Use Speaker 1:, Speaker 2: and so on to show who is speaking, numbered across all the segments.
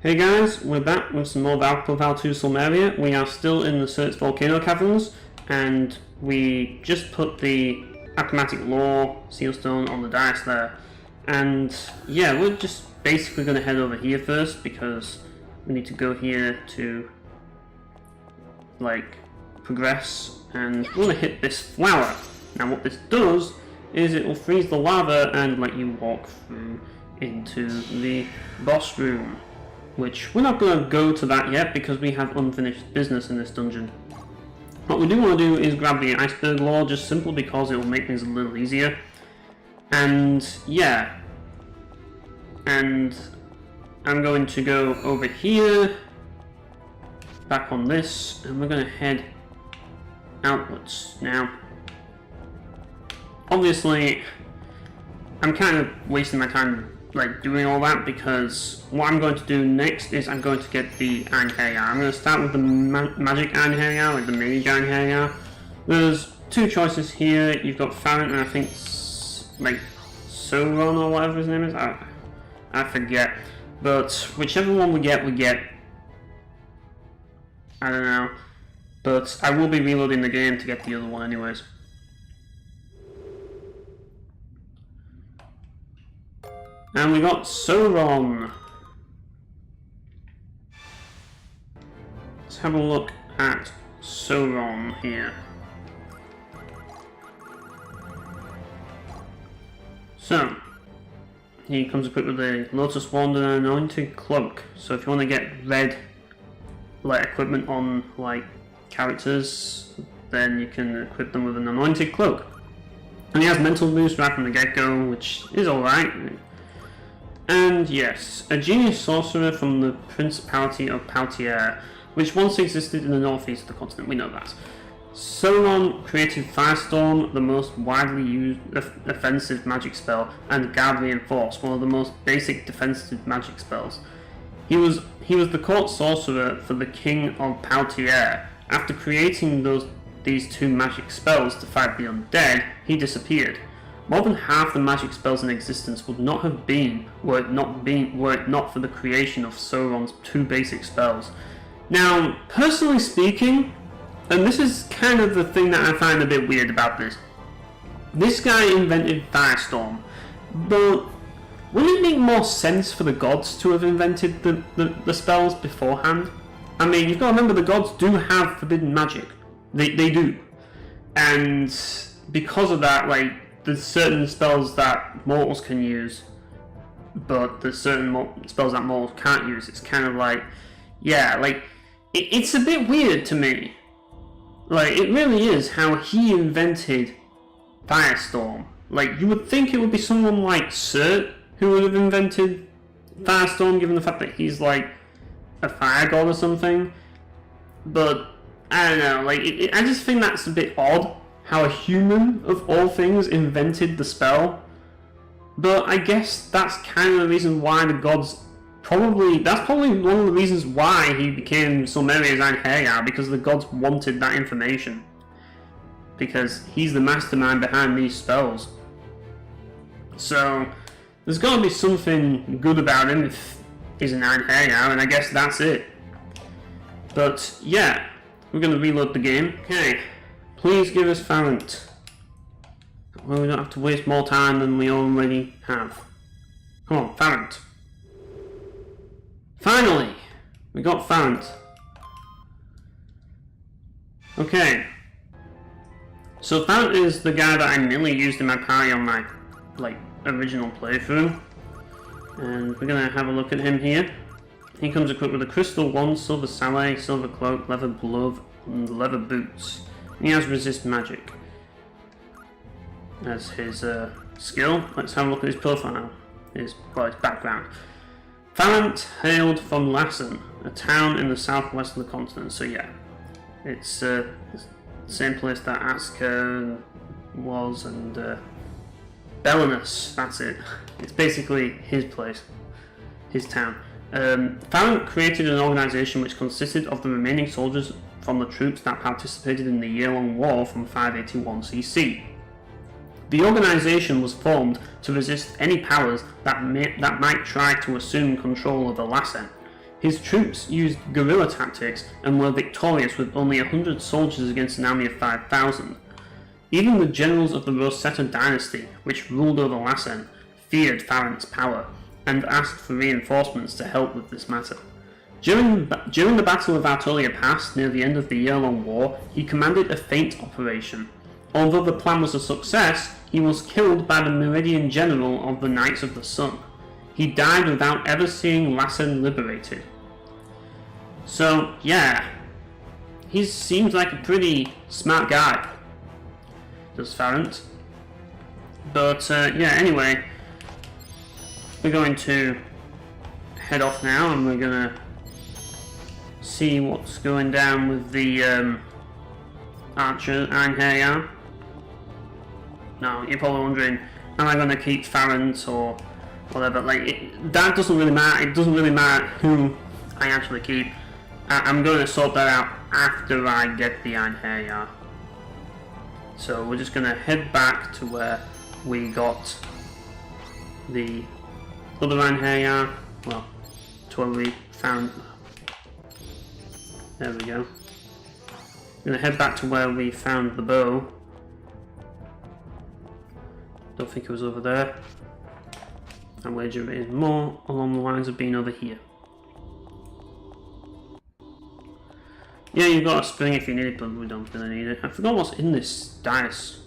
Speaker 1: Hey guys, we're back with some more Valkyrie Silmeria. We are still in the Search Volcano Caverns, and we just put the Achromatic Lore Sealstone on the dice there. And yeah, we're just basically going to head over here first, because we need to go here to, like, progress, and we're going to hit this flower. Now what this does is it will freeze the lava and let you walk through into the boss room. Which we're not going to go to that yet because we have unfinished business in this dungeon. What we do want to do is grab the iceberg lore, just simply because it will make things a little easier. And yeah, and I'm going to go over here, back on this, and we're going to head outwards. Now, obviously, I'm kind of wasting my time like doing all that, because what I'm going to do next is I'm going to get the Einherjar. I'm going to start with the magic Einherjar, like the mage Einherjar. There's two choices here. You've got Farron and I think like Sauron or whatever his name is. I forget. But whichever one we get, I don't know. But I will be reloading the game to get the other one anyways. And we got Sauron. Let's have a look at Sauron here. So, he comes equipped with a Lotus Wand and an Anointed Cloak. So if you want to get red like equipment on like characters, then you can equip them with an Anointed Cloak. And he has mental boost right from the get-go, which is alright. And yes, a genius sorcerer from the Principality of Poitiers, which once existed in the northeast of the continent, we know that. Sauron created Firestorm, the most widely used offensive magic spell, and Guard Reinforce, one of the most basic defensive magic spells. He was the court sorcerer for the king of Poitiers. After creating these two magic spells to fight the undead, he disappeared. More than half the magic spells in existence would not have been were it not for the creation of Sauron's two basic spells. Now, personally speaking, and this is kind of the thing that I find a bit weird about this guy invented Firestorm, but wouldn't it make more sense for the gods to have invented the spells beforehand? I mean, you've got to remember the gods do have forbidden magic. They do. And because of that, like, there's certain spells that mortals can use, but there's certain spells that mortals can't use. It's kind of like, yeah, like, it's a bit weird to me. Like, it really is how he invented Firestorm. Like, you would think it would be someone like Cert who would have invented Firestorm, given the fact that he's like a fire god or something. But, I don't know, like, I just think that's a bit odd. How a human, of all things, invented the spell. But I guess that's kind of the reason why the gods that's probably one of the reasons why he became Silmeria's Einherjar, because the gods wanted that information. Because he's the mastermind behind these spells. So, there's got to be something good about him if he's an Einherjar, and I guess that's it. But, yeah, we're going to reload the game. Okay. Please give us Farrant. Well, we don't have to waste more time than we already have. Come on, Farrant. Finally! We got Farrant. Okay. So Farrant is the guy that I nearly used in my party on my, like, original playthrough. And we're gonna have a look at him here. He comes equipped with a crystal wand, silver sallet, silver cloak, leather glove, and leather boots. He has resist magic as his skill. Let's have a look at his profile, his background. Farrant hailed from Lassen, a town in the southwest of the continent. So yeah, it's the same place that Asker was, and Belenus, that's it. It's basically his place, his town. Farrant created an organization which consisted of the remaining soldiers from the troops that participated in the year-long war from 581 CC. The organization was formed to resist any powers that might try to assume control over Lassen. His troops used guerrilla tactics and were victorious with only 100 soldiers against an army of 5,000. Even the generals of the Rosetta dynasty, which ruled over Lassen, feared Farrant's power and asked for reinforcements to help with this matter. During the Battle of Artolia Pass, near the end of the year-long war, he commanded a feint operation. Although the plan was a success, he was killed by the Meridian General of the Knights of the Sun. He died without ever seeing Lassen liberated. So, yeah, he seems like a pretty smart guy, does Farrant. But, yeah, anyway, we're going to head off now, and we're going to see what's going down with the archer Einherjar. Now, you're probably wondering, am I going to keep Farrant or whatever? Like, that doesn't really matter. It doesn't really matter who I actually keep. I'm going to sort that out after I get the Einherjar. So we're just going to head back to where we got the other Einherjar. Well, to where we found. There we go. I'm going to head back to where we found the bow. Don't think it was over there. I wager it is more along the lines of being over here. Yeah, you've got a spring if you need it, but we don't really need it. I forgot what's in this dice.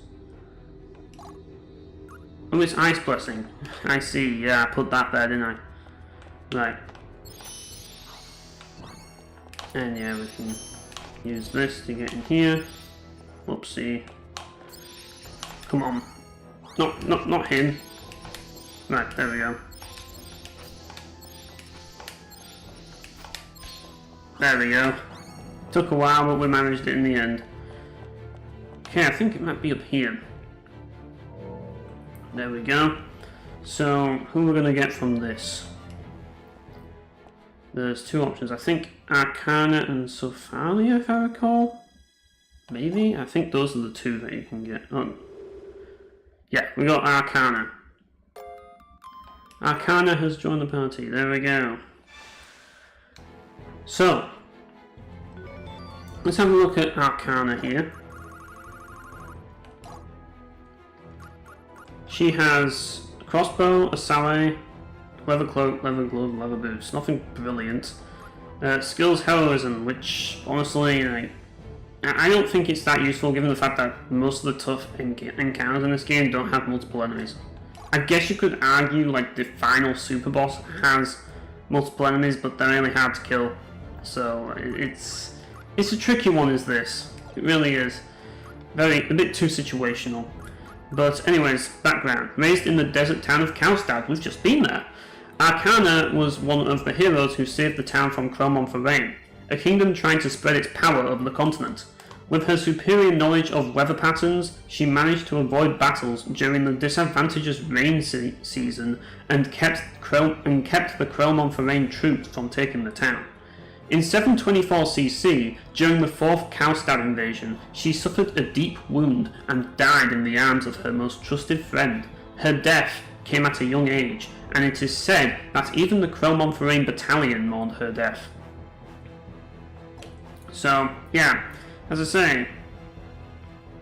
Speaker 1: Oh, it's Ice Blessing. I see, yeah, I put that there, didn't I? Right. And yeah, we can use this to get in here. Whoopsie. Come on. Not him. Right, there we go. There we go. Took a while, but we managed it in the end. Okay, I think it might be up here. There we go. So, who we're going to get from this? There's two options. I think Arcana and Sophalia, if I recall. Maybe? I think those are the two that you can get. Oh. Yeah, we got Arcana. Arcana has joined the party. There we go. So, let's have a look at Arcana here. She has a crossbow, a sallet, leather cloak, leather glove, leather boots. Nothing brilliant. Skills heroism, which honestly, I don't think it's that useful given the fact that most of the tough encounters in this game don't have multiple enemies. I guess you could argue like the final super boss has multiple enemies, but they're really hard to kill. So it's a tricky one, is this. It really is. A bit too situational. But anyways, background. Raised in the desert town of Kalstad, we've just been there. Arcana was one of the heroes who saved the town from Krelmonforain, a kingdom trying to spread its power over the continent. With her superior knowledge of weather patterns, she managed to avoid battles during the disadvantageous rain season and kept the Krelmonforain troops from taking the town. In 724 CC, during the 4th Kalstad invasion, she suffered a deep wound and died in the arms of her most trusted friend. Her death came at a young age, and it is said that even the Krelmonforain battalion mourned her death. So, yeah, as I say,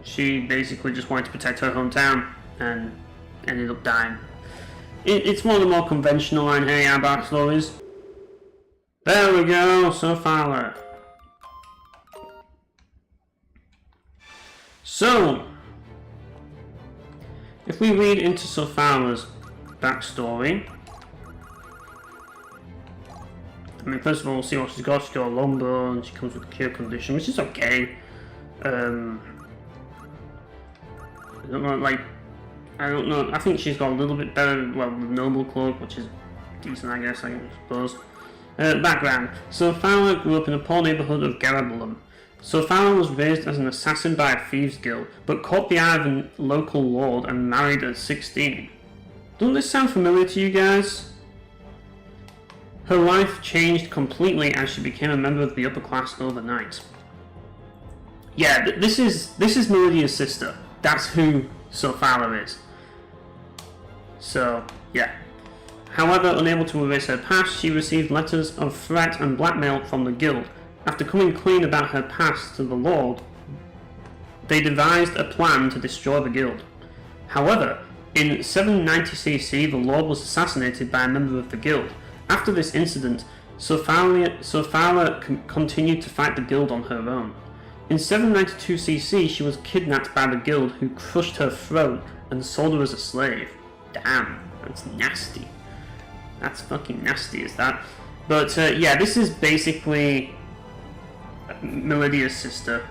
Speaker 1: she basically just wanted to protect her hometown and ended up dying. It's one of the more conventional Einherjar backstories. There we go, Sophala. So, if we read into Sophala's backstory, I mean, first of all, we'll see what she's got. She's got a longbow and she comes with a cure condition, which is okay. I don't know, I think she's got a little bit better, well, the noble cloak, which is decent, I guess, I suppose. Background. Sophala grew up in a poor neighbourhood of Garabulum. Sophala was raised as an assassin by a thieves guild, but caught the eye of a local lord and married at 16. Doesn't this sound familiar to you guys? Her life changed completely as she became a member of the upper class overnight. Yeah, this is Meridia's sister. That's who Sophala is. So, yeah. However, unable to erase her past, she received letters of threat and blackmail from the guild. After coming clean about her past to the Lord, they devised a plan to destroy the guild. However, in 790cc, the Lord was assassinated by a member of the guild. After this incident, Sophala continued to fight the guild on her own. In 792cc, she was kidnapped by the guild, who crushed her throat and sold her as a slave. Damn, that's nasty. That's fucking nasty, is that? But yeah, this is basically Melidia's sister.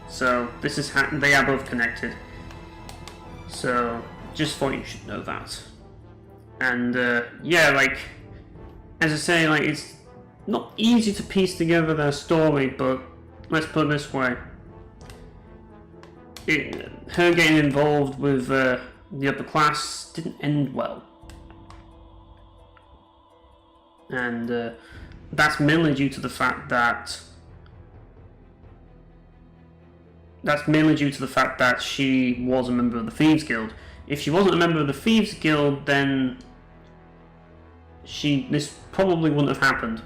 Speaker 1: So this is how they are both connected. So just thought you should know that. And yeah, like as I say, like it's not easy to piece together their story, but let's put it this way: her getting involved with the upper class didn't end well, and that's mainly due to the fact that she was a member of the Thieves Guild. If she wasn't a member of the Thieves Guild, then this probably wouldn't have happened.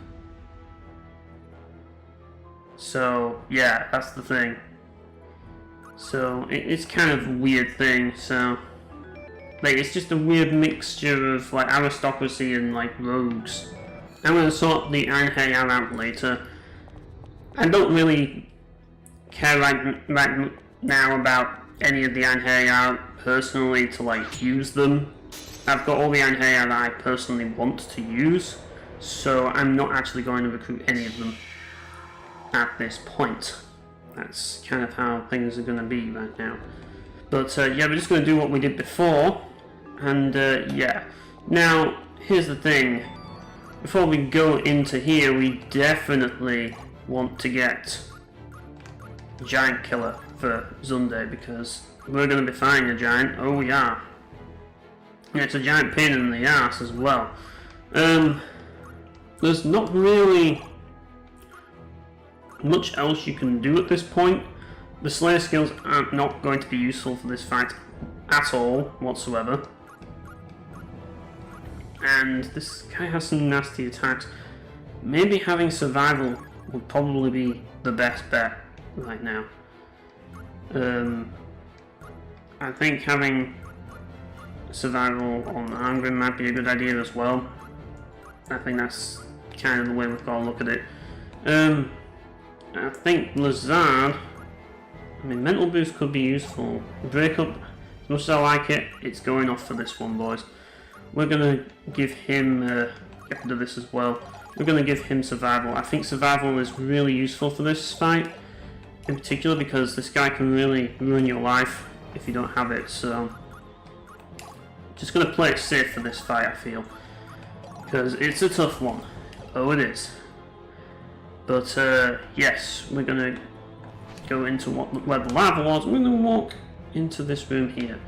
Speaker 1: So yeah, that's the thing. So it's kind of a weird thing. So like it's just a weird mixture of like aristocracy and like rogues. I'm gonna sort the Einherjar out later. I don't really care right now about any of the Einherjar personally to like use them. I've got all the Einherjar that I personally want to use, so I'm not actually going to recruit any of them at this point. That's kind of how things are going to be right now. But yeah, we're just going to do what we did before, and yeah. Now, here's the thing. Before we go into here, we definitely want to get Giant Killer for Zunde, because we're going to be fighting a giant. Oh, we are. And it's a giant pain in the ass as well. There's not really much else you can do at this point. The Slayer skills are not going to be useful for this fight at all whatsoever. And this guy has some nasty attacks. Maybe having survival would probably be the best bet right now. I think having survival on Angrim might be a good idea as well. I think that's kind of the way we've got to look at it. I think Lazard, I mean, mental boost could be useful. Breakup, as much as I like it, it's going off for this one, boys. We're going to give him, get rid of this as well. We're going to give him survival. I think survival is really useful for this fight, in particular because this guy can really ruin your life if you don't have it, so just going to play it safe for this fight, I feel, because it's a tough one. Oh, it is. But yes, we're going to go into where the lava was. We're going to walk into this room here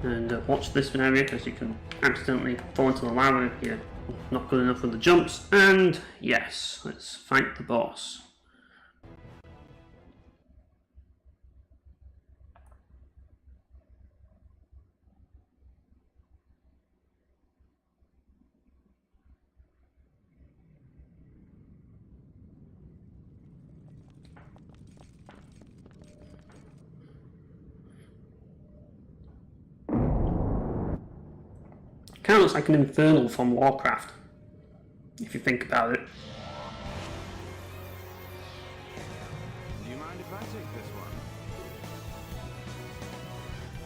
Speaker 1: and watch this area, because you can accidentally fall into the lava if you're not good enough with the jumps. And yes, let's fight the boss. Kind of looks like an infernal from Warcraft, if you think about it.
Speaker 2: Do you mind if I take this one?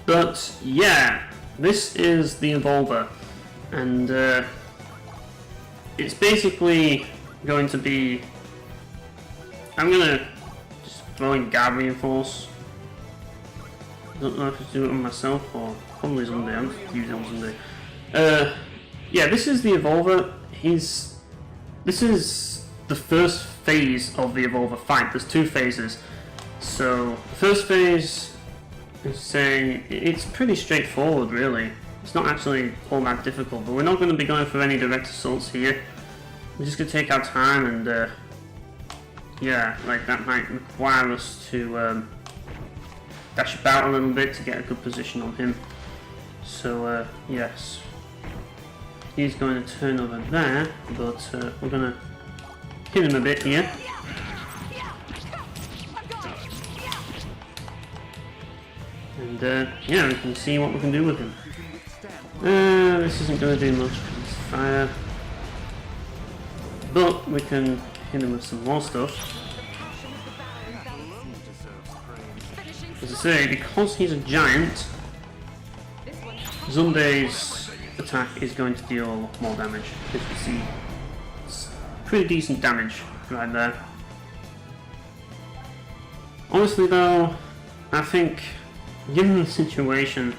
Speaker 1: But yeah, this is the Evolver, and it's basically going to be. I'm gonna just throw in Guard Reinforce. I don't know if I do it on myself or probably Zunde. I'm just using it on Zunde. Yeah, this is the Evolver. This is the first phase of the Evolver fight. There's two phases. So the first phase is saying it's pretty straightforward, really. It's not actually all that difficult, but we're not going to be going for any direct assaults here. We're just going to take our time, and yeah, like that might require us to dash about a little bit to get a good position on him. So yes. he's going to turn over there, but we're going to hit him a bit here. And yeah, we can see what we can do with him. This isn't going to do much. It's fire. But we can hit him with some more stuff. As I say, because he's a giant, Zunde's attack is going to deal a lot more damage. As you see, it's pretty decent damage right there. Honestly though, I think, given the situation,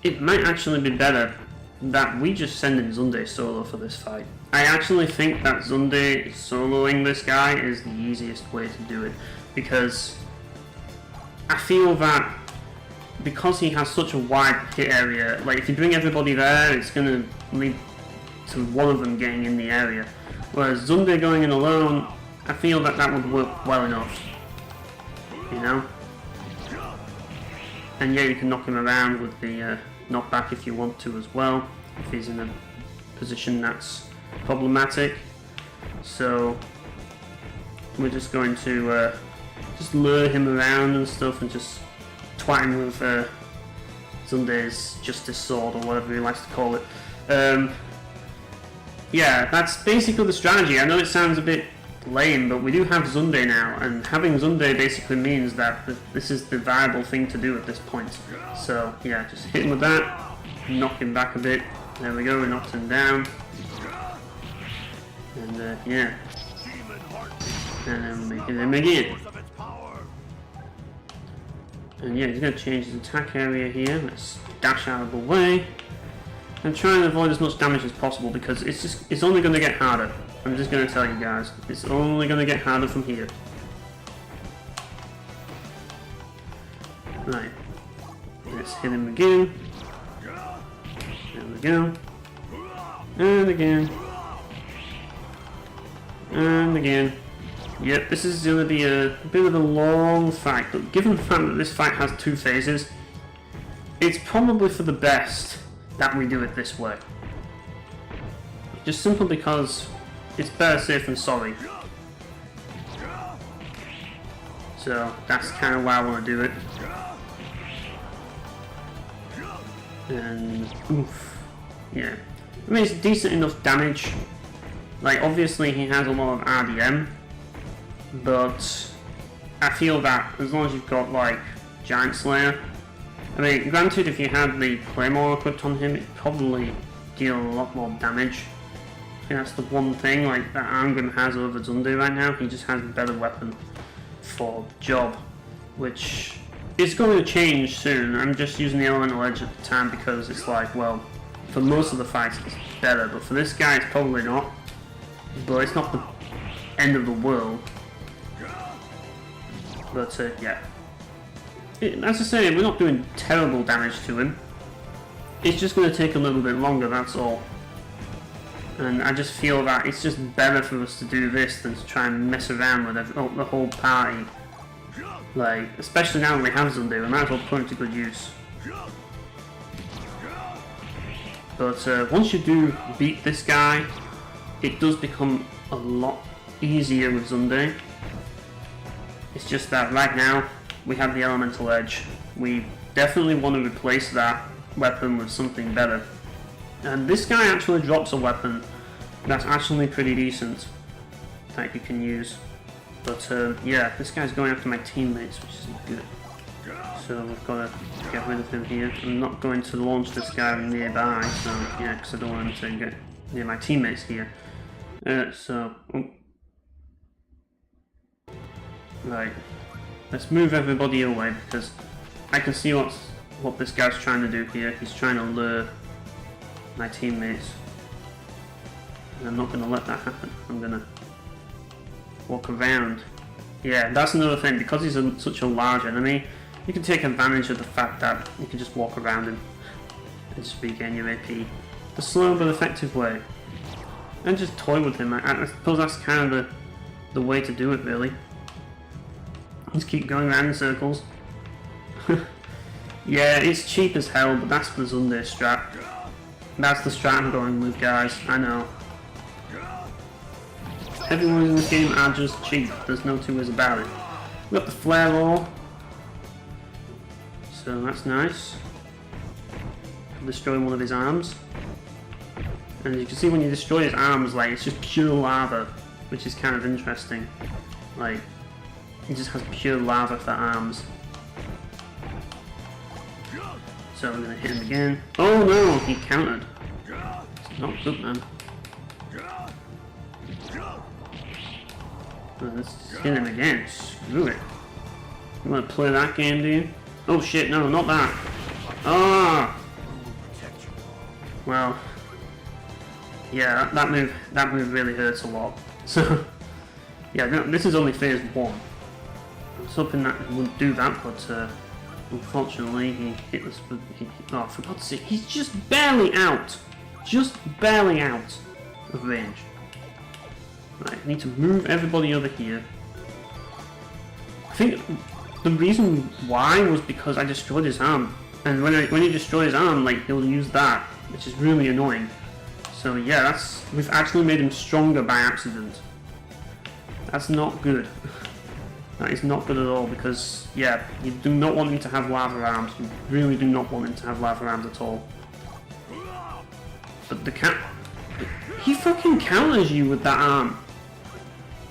Speaker 1: it might actually be better that we just send in Zunde solo for this fight. I actually think that Zunde soloing this guy is the easiest way to do it, because I feel that because he has such a wide hit area, like if you bring everybody there, it's going to lead to one of them getting in the area. Whereas Zunde going in alone, I feel that that would work well enough, you know? And yeah, you can knock him around with the knockback if you want to as well, if he's in a position that's problematic. So we're just going to just lure him around and stuff and just twat him with Zunde's Justice Sword or whatever he likes to call it. Yeah, that's basically the strategy. I know it sounds a bit lame, but we do have Zunde now, and having Zunde basically means that this is the viable thing to do at this point. So yeah, just hit him with that, knock him back a bit. There we go, we knocked him down. And yeah, and then we hit him again. And yeah, he's going to change his attack area here. Let's dash out of the way and try and avoid as much damage as possible, because it's only going to get harder. I'm just going to tell you guys, it's only going to get harder from here. Right, let's hit him again. There we go. And again. And again. Yep, this is going to be a bit of a long fight, but given the fact that this fight has 2 phases, it's probably for the best that we do it this way. Just simply because it's better safe than sorry. So that's kind of why I want to do it. And oof, yeah. I mean, it's decent enough damage. Like, obviously he has a lot of RDM, but I feel that as long as you've got like Giant Slayer, I mean, granted, if you had the Claymore equipped on him, it'd probably deal a lot more damage. I think that's the one thing like that Arngrim has over Zunde right now. He just has a better weapon for job, which is going to change soon. I'm just using the Elemental Edge at the time because it's like, well, for most of the fights it's better, but for this guy it's probably not. But it's not the end of the world. But yeah, as I say, we're not doing terrible damage to him. It's just going to take a little bit longer, that's all. And I just feel that it's just better for us to do this than to try and mess around with the whole party. Like, especially now that we have Zunde, we might as well put it to good use. But once you do beat this guy, it does become a lot easier with Zunde. It's just that right now we have the Elemental Edge. We definitely want to replace that weapon with something better. And this guy actually drops a weapon that's actually pretty decent that you can use. But yeah, this guy's going after my teammates, which isn't good. So we've got to get rid of him here. I'm not going to launch this guy nearby, so yeah, because I don't want him to get near my teammates here. Right, let's move everybody away because I can see what this guy's trying to do here. He's trying to lure my teammates, and I'm not going to let that happen. I'm going to walk around. Yeah, that's another thing. Because he's such a large enemy, you can take advantage of the fact that you can just walk around him and just regain your AP. The slow but effective way. And just toy with him. I suppose that's kind of the way to do it, really. Just keep going around in circles. Yeah, it's cheap as hell, but that's the Zunde strat. That's the strat I'm going with, guys. I know. Everyone in this game are just cheap. There's no two ways about it. We got the flare roll. So that's nice. Destroy one of his arms. And as you can see, when you destroy his arms, like, it's just pure lava, which is kind of interesting. Like, he just has pure lava for arms. So we're gonna hit him again. Oh no, he countered. It's not good, man. Let's just hit him again. Screw it. You wanna play that game, do you? Oh shit, no, not that. Ah! Well, yeah, that move really hurts a lot. So, yeah, no, this is only phase 1. I was hoping that he wouldn't do that, but unfortunately he hit us. Oh, for God's sake, he's just barely out! Just barely out of range. Right, I need to move everybody over here. I think the reason why was because I destroyed his arm. And when you destroy his arm, like, he'll use that, which is really annoying. So yeah, we've actually made him stronger by accident. That's not good. That is not good at all, because yeah, you do not want him to have lava arms. You really do not want him to have lava arms at all. But he fucking counters you with that arm.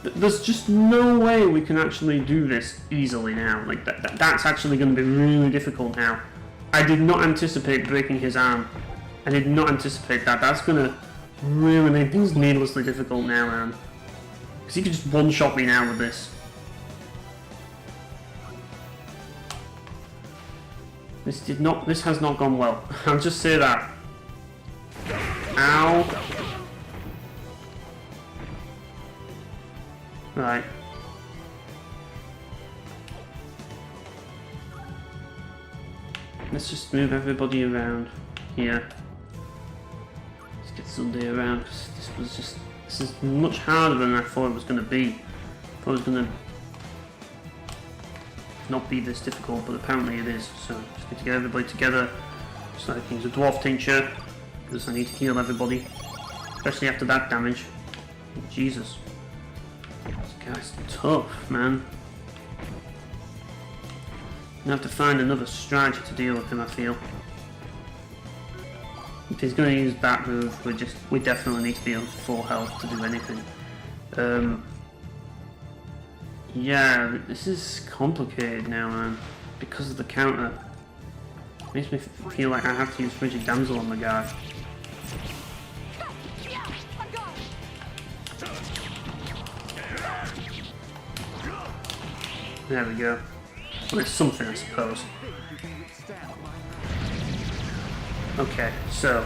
Speaker 1: There's just no way we can actually do this easily now. Like that's actually going to be really difficult now. I did not anticipate breaking his arm. I did not anticipate that. That's going to really make things needlessly difficult now, man. Because he could just one-shot me now with this. This has not gone well. I'll just say that. Ow. Right. Let's just move everybody around here. Let's get Zunde around, because this is much harder than I thought it was going to be. I thought it was going to not be this difficult, but apparently it is. So just need to get everybody together. So I think it's a dwarf tincture, because I need to heal everybody, especially after that damage. Jesus. This guy's tough, man. I'm gonna have to find another strategy to deal with him, I feel. If he's gonna use that move, we definitely need to be on full health to do anything. Yeah, this is complicated now, man, because of the counter. It makes me feel like I have to use Frigid Damsel on the guy. There we go. Well, it's something, I suppose. Okay, so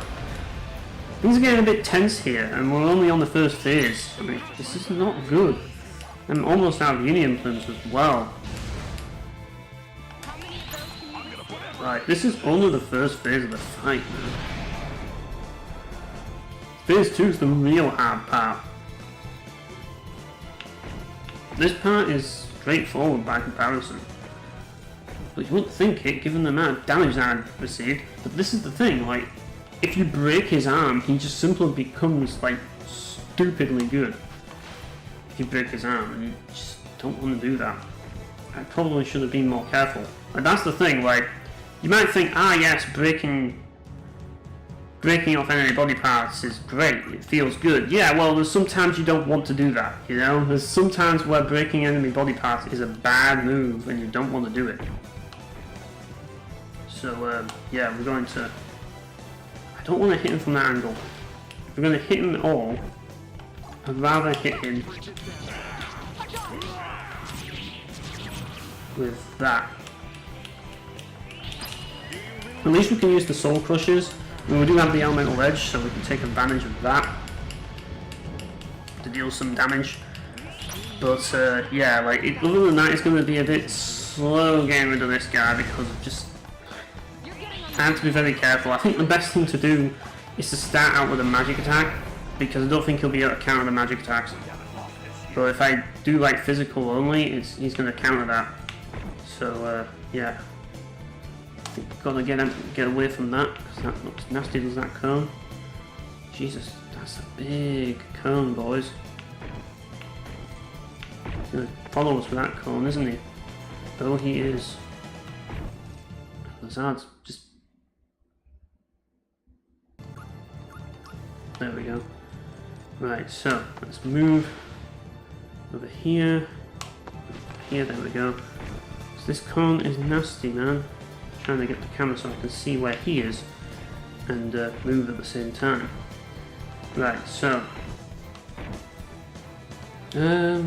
Speaker 1: things are getting a bit tense here, and we're only on the first phase. I mean, this is not good. I'm almost out of Union Plumes as well. Right, this is only the first phase of the fight, man. Phase 2 is the real hard part. This part is straightforward by comparison. But you wouldn't think it, given the amount of damage that I received. But this is the thing, like, if you break his arm, he just simply becomes, like, stupidly good. If you break his arm, and you just don't want to do that. I probably should have been more careful. Like, that's the thing, like, you might think, yes, breaking off enemy body parts is great, it feels good. Yeah, well, there's sometimes you don't want to do that, you know? There's sometimes where breaking enemy body parts is a bad move and you don't want to do it. So, yeah, we're going to... I don't want to hit him from that angle. If we're going to hit him at all, I'd rather hit him with that. At least we can use the Soul Crushers. I mean, we do have the Elemental Edge, so we can take advantage of that to deal some damage. But yeah, like other than that, it's going to be a bit slow getting rid of this guy because of just I have to be very careful. I think the best thing to do is to start out with a magic attack because I don't think he'll be able to counter the magic attacks. But if I do like physical only, he's going to counter that. So yeah. Gotta get away from that, because that looks nasty as that cone. Jesus, that's a big cone, boys. He's gonna follow us with that cone, isn't he? Oh, he is. Lazard's just... There we go. Right, so let's move over here. Here, there we go. So this cone is nasty, man. I'm trying to get the camera so I can see where he is and move at the same time. Right, so as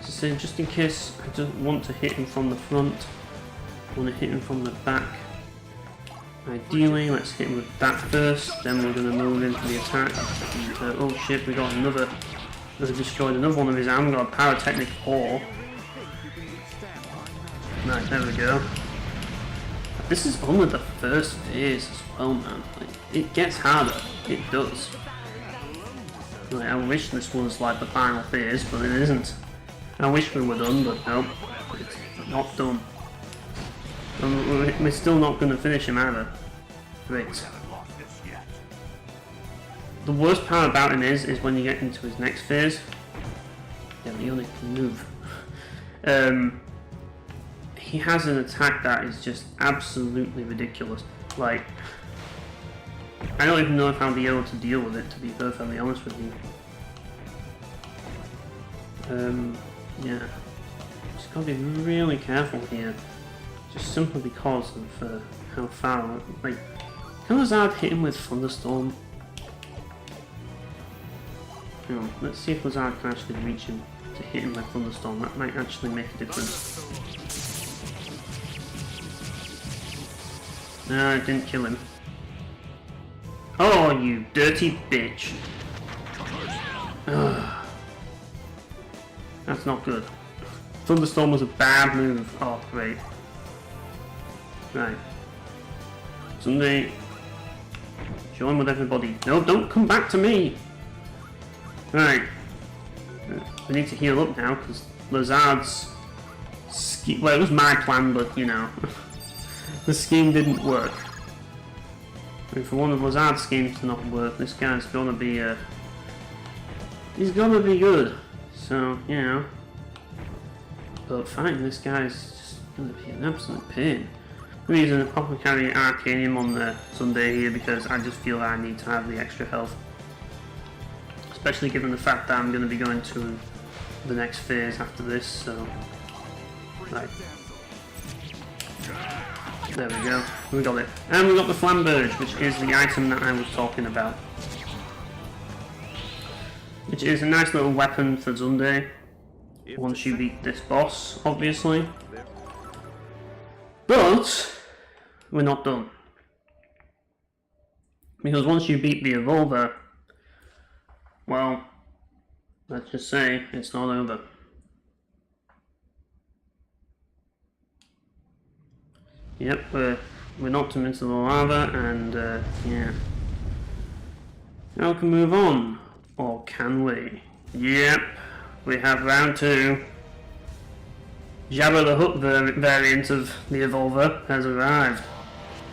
Speaker 1: I say, just in case I don't want to hit him from the front, I want to hit him from the back. Ideally, let's hit him with that first, then we're going to move into the attack. And, oh shit, we got another. We've destroyed another one of his arms. We got a pyrotechnic ore. Right, there we go. This is only the first phase as well, man. Like, it gets harder. It does. Like, I wish this was like the final phase, but it isn't. I wish we were done, but nope. It's not done. We're still not going to finish him either. Great. The worst part about him is when you get into his next phase. Yeah, but he only can move. He has an attack that is just absolutely ridiculous. Like, I don't even know if I'll be able to deal with it, to be perfectly honest with you. Yeah. Just gotta be really careful here. Just simply because of how far, like, can Lazard hit him with Thunderstorm? Hang on, let's see if Lazard can actually reach him to hit him with Thunderstorm. That might actually make a difference. No, it didn't kill him. Oh, you dirty bitch. Ugh. That's not good. Thunderstorm was a bad move. Oh, great. Right. Zunde. Join with everybody. No, don't come back to me! Right. We need to heal up now, because Lazard's... Well, it was my plan, but, you know. The scheme didn't work. And for one of Lazard's schemes to not work, this guy's gonna be, he's gonna be good. So, you know. But fighting this guy's just gonna be an absolute pain. I'm using a Valkyrie Arcanium on the Zunde here because I just feel that I need to have the extra health. Especially given the fact that I'm going to be going to the next phase after this, so... Right. There we go. We got it. And we got the Flamberge, which is the item that I was talking about. Which is a nice little weapon for Zunde. Once you beat this boss, obviously. But we're not done. Because once you beat the Evolver, well, let's just say it's not over. Yep, we knocked him into the lava, and yeah. Now we can move on. Or can we? Yep, we have round 2. Jabba the Hutt variant of the Evolver has arrived.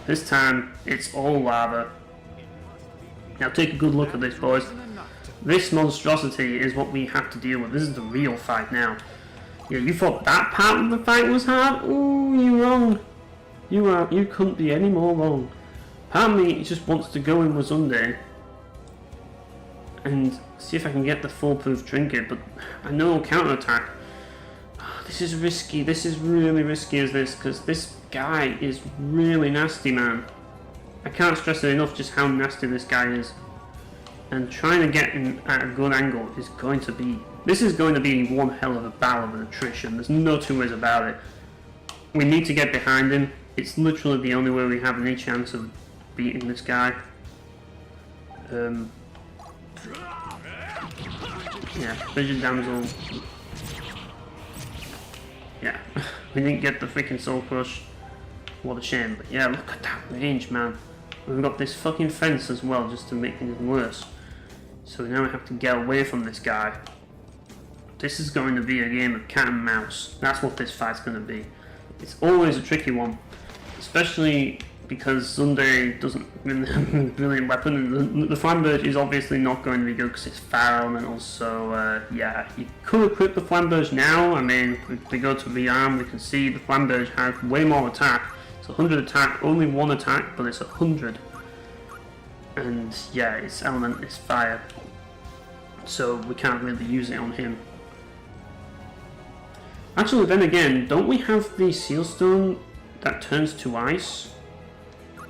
Speaker 1: This time, it's all lava. Now take a good look at this, boys. This monstrosity is what we have to deal with. This is the real fight now. Yeah, you thought that part of the fight was hard? Ooh, you're wrong. You couldn't be any more wrong. Part of me just wants to go in with Zunde and see if I can get the foolproof trinket, but I know counterattack. This is risky. This is really risky as this, because this guy is really nasty, man. I can't stress it enough just how nasty this guy is. And trying to get him at a good angle is going to be... This is going to be one hell of a battle of attrition. There's no two ways about it. We need to get behind him. It's literally the only way we have any chance of beating this guy. Yeah, Vision Damsel. Yeah, we didn't get the freaking Soul Crush. What a shame. But yeah, look at that range, man. We've got this fucking fence as well, just to make things worse. So now we have to get away from this guy. This is going to be a game of cat and mouse. That's what this fight's going to be. It's always a tricky one. Especially because Zunde doesn't really brilliant weapon, and the Flamberge is obviously not going to be good because it's fire elemental. So yeah, you could equip the Flamberge now. I mean, if we go to rearm, we can see the Flamberge has way more attack. It's 100 attack, only 1 attack, but it's 100. And yeah, its element is fire, so we can't really use it on him. Actually, then again, don't we have the Sealstone that turns to ice?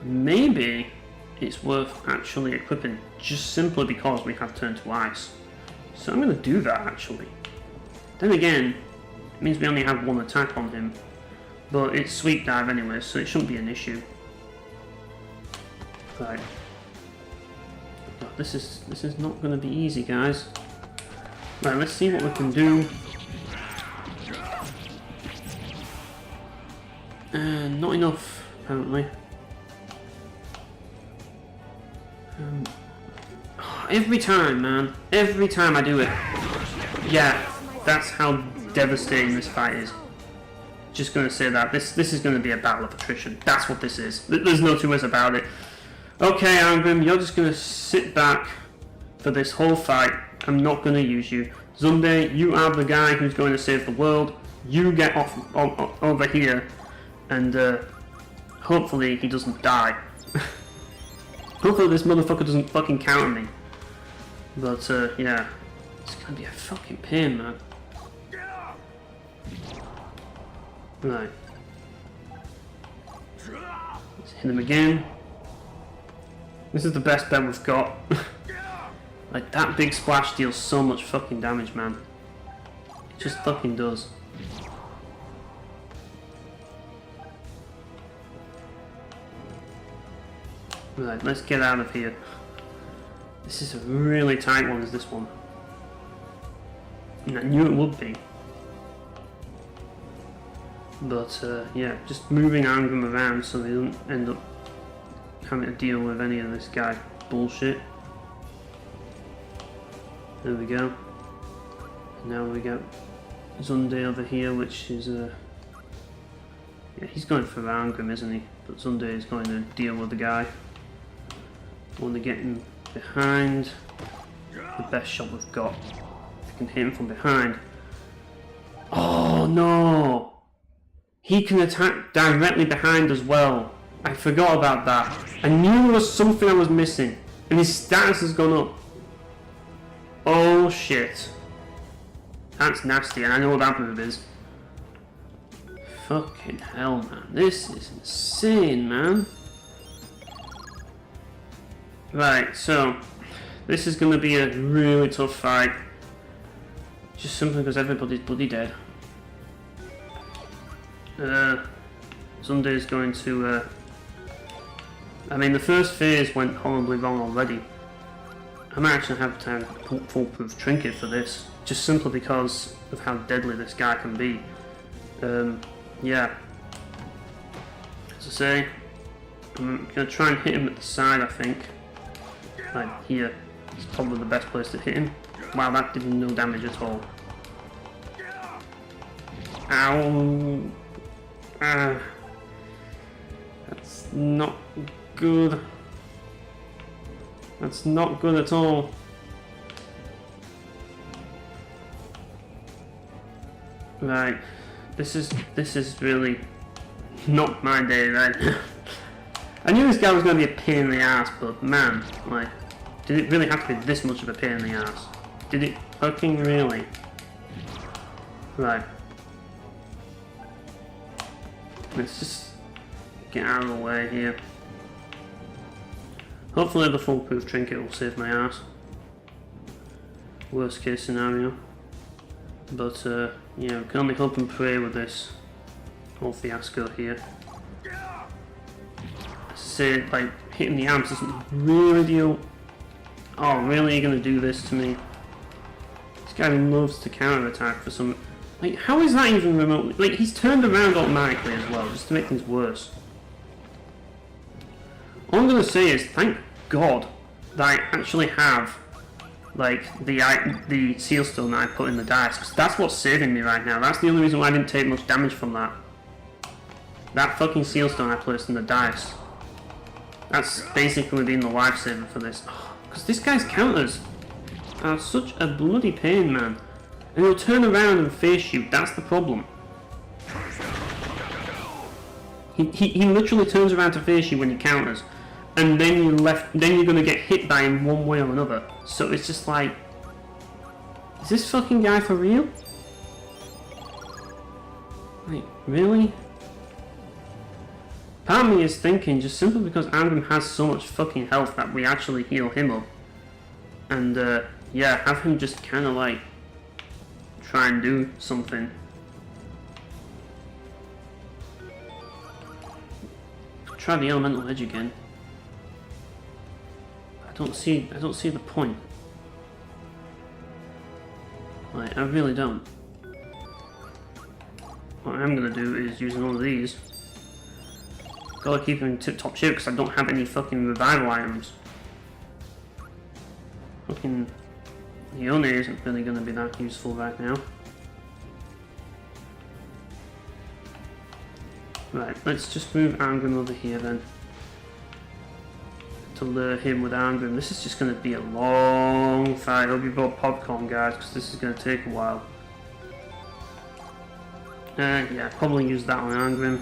Speaker 1: Maybe it's worth actually equipping, just simply because we have turned to ice. So I'm going to do that actually. Then again, it means we only have 1 attack on him, but it's sweep dive anyway, so it shouldn't be an issue. Right. This is not going to be easy, guys. Right, let's see what we can do. Not enough, apparently. Every time, man. Every time I do it. Yeah, that's how devastating this fight is. Just going to say that. This is going to be a battle of attrition. That's what this is. There's no two ways about it. Okay, Angrim, you're just going to sit back for this whole fight. I'm not going to use you. Zunde, you are the guy who's going to save the world. You get off over here, and hopefully he doesn't die. Hopefully this motherfucker doesn't fucking counter me. But yeah, it's going to be a fucking pain, man. Right. Let's hit him again. This is the best bet we've got. Like, that big splash deals so much fucking damage, man. It just fucking does. Right, let's get out of here. This is a really tight one, is this one. And I knew it would be. But yeah, just moving Angrim around so they don't end up having to deal with any of this guy bullshit. There we go. Now we got Zunde over here, which is yeah, he's going for Angrim, isn't he? But Zunde is going to deal with the guy. Want to get him behind. The best shot we've got. If we can hit him from behind. Oh no! He can attack directly behind as well. I forgot about that. I knew there was something I was missing. And his status has gone up. Oh shit. That's nasty, and I know what that move is. Fucking hell, man. This is insane, man. Right, so this is going to be a really tough fight. Just simply because everybody's bloody dead. Zunde is going to... I mean, the first phase went horribly wrong already. I might actually have to have a foolproof trinket for this, just simply because of how deadly this guy can be. Yeah. As I say, I'm going to try and hit him at the side, I think. Like here, it's probably the best place to hit him. Wow, that did no damage at all. Ow! Ah, that's not good. That's not good at all. Right, this is really not my day right now. I knew this guy was going to be a pain in the ass, but man, like, did it really have to be this much of a pain in the ass? Did it fucking really? Right. Let's just get out of the way here. Hopefully the foolproof trinket will save my ass. Worst case scenario. But yeah, we can only hope and pray with this whole fiasco here. Say, like, hitting the arms doesn't really deal. Oh, really? You're gonna do this to me? This guy loves to counter-attack for some... Like, how is that even remotely... Like, he's turned around automatically as well, just to make things worse. All I'm gonna say is, thank God that I actually have, like, the Sealstone that I put in the dice, because that's what's saving me right now. That's the only reason why I didn't take much damage from that. That fucking Sealstone I placed in the dice That's basically being the lifesaver for this. Because this guy's counters are such a bloody pain, man. And he'll turn around and face you, that's the problem. He literally turns around to face you when he counters. And then you're gonna get hit by him one way or another. So it's just like, is this fucking guy for real? Like, really? Part of me is thinking, just simply because Angrim has so much fucking health, that we actually heal him up. And yeah, have him just kinda like try and do something. Try the elemental edge again. I don't see the point. Like, I really don't. What I'm gonna do is use one of these. Gotta keep him in tip-top shape because I don't have any fucking revival items. Fucking Yone isn't really gonna be that useful right now. Right, let's just move Angrim over here then. To lure him with Angrim. This is just going to be a long fight. Hope you brought popcorn, guys, because this is going to take a while. Yeah, probably use that on Angrim,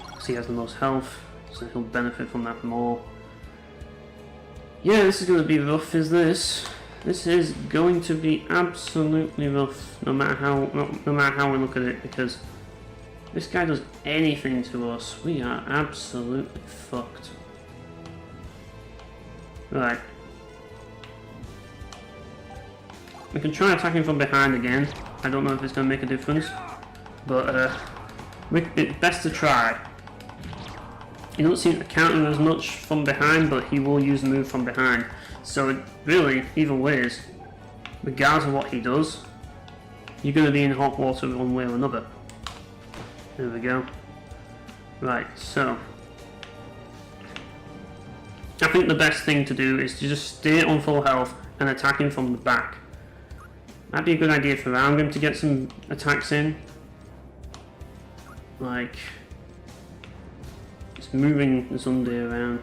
Speaker 1: because he has the most health, so he'll benefit from that more. Yeah, this is going to be rough, is this? This is going to be absolutely rough, no matter how we look at it, because this guy does anything to us, we are absolutely fucked. Right. We can try attacking from behind again. I don't know if it's going to make a difference, but it's best to try. He doesn't seem to counter as much from behind, but he will use the move from behind. So really, either ways, regardless of what he does, you're going to be in hot water one way or another. There we go. Right, so I think the best thing to do is to just stay on full health and attack him from the back. That'd be a good idea for Angrim to get some attacks in. Like, just moving Zunde around.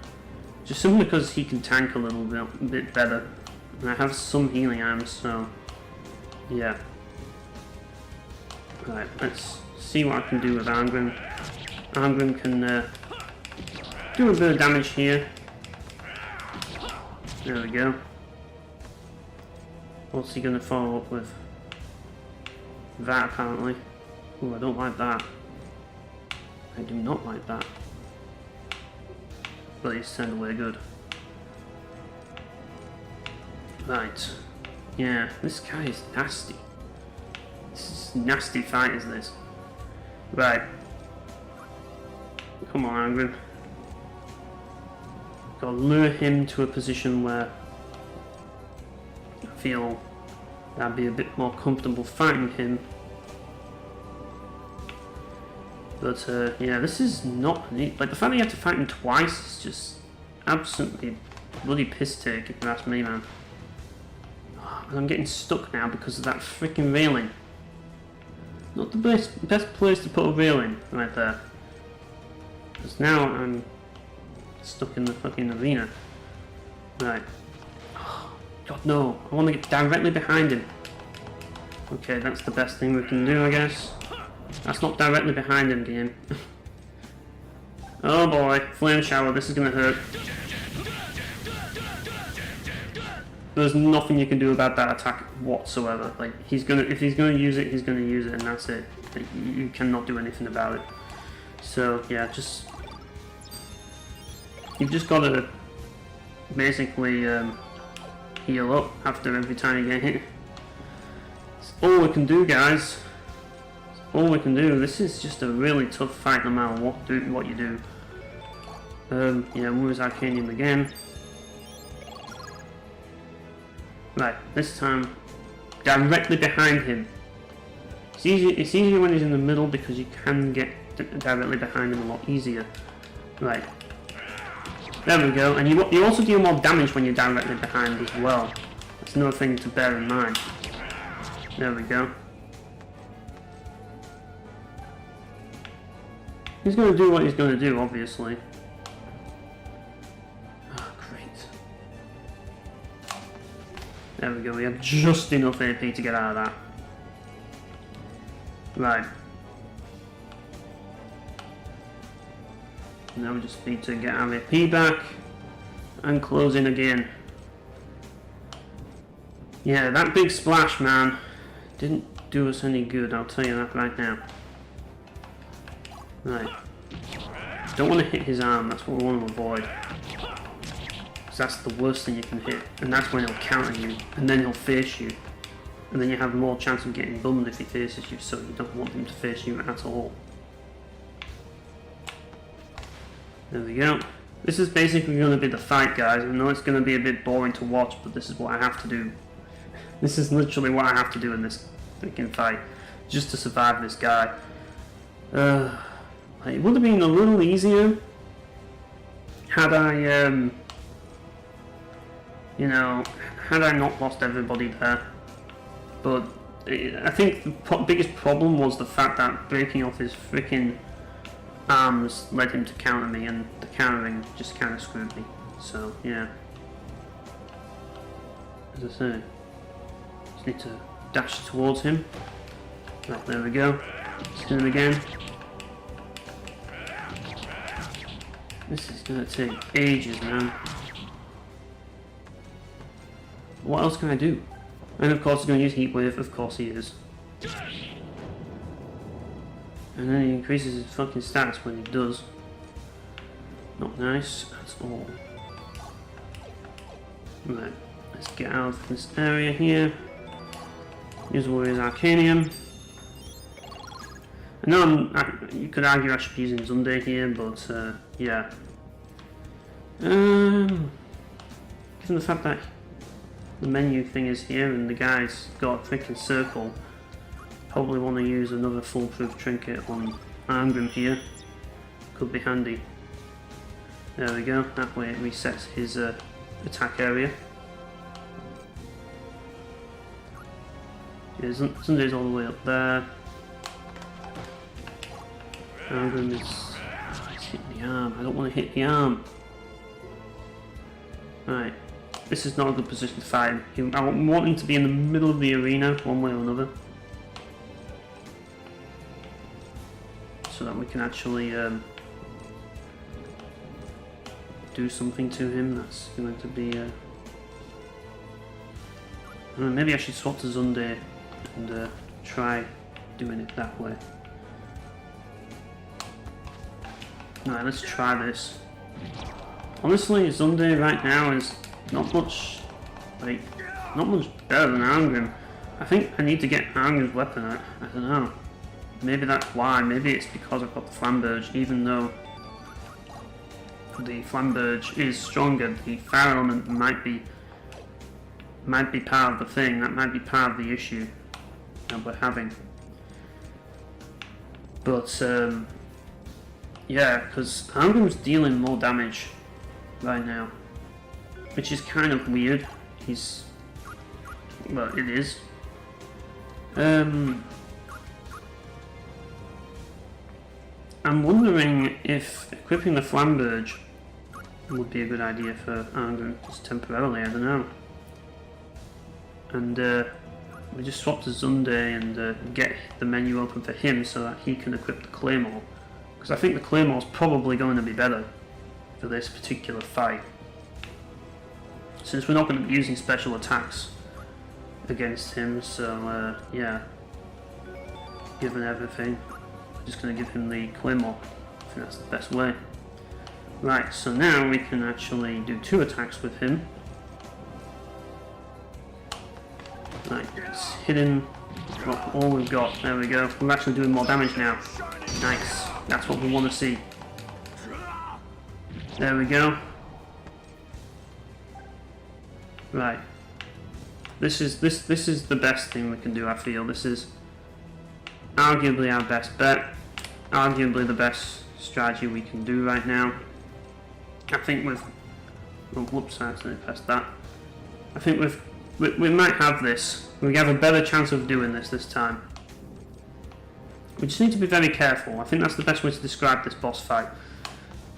Speaker 1: Just simply because he can tank a little bit better. And I have some healing items, so yeah. Right, let's see what I can do with Angrim. Angrim can do a bit of damage here. There we go. What's he gonna follow up with? That, apparently. Oh, I don't like that. I do not like that. But he's turned away good. Right. Yeah, this guy is nasty. This is a nasty fight, is this? Right. Come on, Angrim. Gotta lure him to a position where I feel I'd be a bit more comfortable fighting him. But yeah, this is not neat. Like, the fact that you have to fight him twice is just absolutely bloody piss take, if you ask me, man. And I'm getting stuck now because of that freaking railing. Not the best place to put a railing right there. Because now I'm stuck in the fucking arena. Right. Oh, God, no. I want to get directly behind him. Okay, that's the best thing we can do, I guess. That's not directly behind him, game. Oh boy, flame shower, this is gonna hurt. There's nothing you can do about that attack whatsoever. Like, if he's gonna use it, he's gonna use it, and that's it. Like, you cannot do anything about it. So yeah, you've just got to basically heal up after every time you get hit. It's all we can do, guys. It's all we can do. This is just a really tough fight no matter what you do. Yeah, we'll use Arcanium again. Right, this time directly behind him. It's easier when he's in the middle because you can get directly behind him a lot easier. Right. There we go, and you also deal more damage when you're directly behind as well. That's another thing to bear in mind. There we go. He's going to do what he's going to do, obviously. There we go, we have just enough AP to get out of that. Right. Now we just need to get our AP back and close in again. Yeah, that big splash, man, didn't do us any good, I'll tell you that right now. Right. Don't want to hit his arm, that's what we want to avoid. Because that's the worst thing you can hit. And that's when he'll counter you, and then he'll face you. And then you have more chance of getting bummed if he faces you, so you don't want him to face you at all. There we go. This is basically going to be the fight, guys. I know it's going to be a bit boring to watch, but this is what I have to do. This is literally what I have to do in this freaking fight, just to survive this guy. It would have been a little easier had I, you know, had I not lost everybody there. But I think the biggest problem was the fact that breaking off his freaking arms led him to counter me, and the countering just kind of screwed me. So, yeah. As I say, just need to dash towards him. Right, there we go. Spin him again. This is going to take ages, man. What else can I do? And of course he's going to use Heat Wave, of course he is. And then he increases his fucking stats when he does. Not nice at all. Right, let's get out of this area here. Use Warrior's Arcanium. I know you could argue I should be using Zunde here, but yeah. Given the fact that the menu thing is here and the guy's got a freaking circle, probably want to use another foolproof trinket on Arngrim here. Could be handy. There we go, that way it resets his attack area. Yeah, Zunde's all the way up there. Arngrim is hitting the arm. I don't want to hit the arm. Right. This is not a good position to fight him. I want him to be in the middle of the arena, one way or another. So that we can actually do something to him. That's going to be... maybe I should swap to Zunde and try doing it that way. Alright, let's try this. Honestly, Zunde right now is not much better than Arngrim. I think I need to get Arngrim's weapon out. I don't know. Maybe that's why. Maybe it's because I've got the Flamberge, even though the Flamberge is stronger. The fire element might be part of the thing. That might be part of the issue that we're having. But yeah, because Arngrim's dealing more damage right now, which is kind of weird. Well, it is. I'm wondering if equipping the Flamberge would be a good idea for Arngrim, just temporarily, I don't know. And we just swap to Zunde and get the menu open for him so that he can equip the Claymore. Because I think the Claymore's probably going to be better for this particular fight. Since we're not going to be using special attacks against him, so yeah. Given everything, just going to give him the Claymore. I think that's the best way. Right, so now we can actually do 2 attacks with him. Right, let's hit him. Well, all we've got. There we go. We're actually doing more damage now. Nice. That's what we want to see. There we go. Right. This is the best thing we can do, I feel. This is arguably our best bet. Arguably the best strategy we can do right now. I think with... Oh, whoops, I accidentally pressed that. I think we might have this. We have a better chance of doing this time. We just need to be very careful. I think that's the best way to describe this boss fight.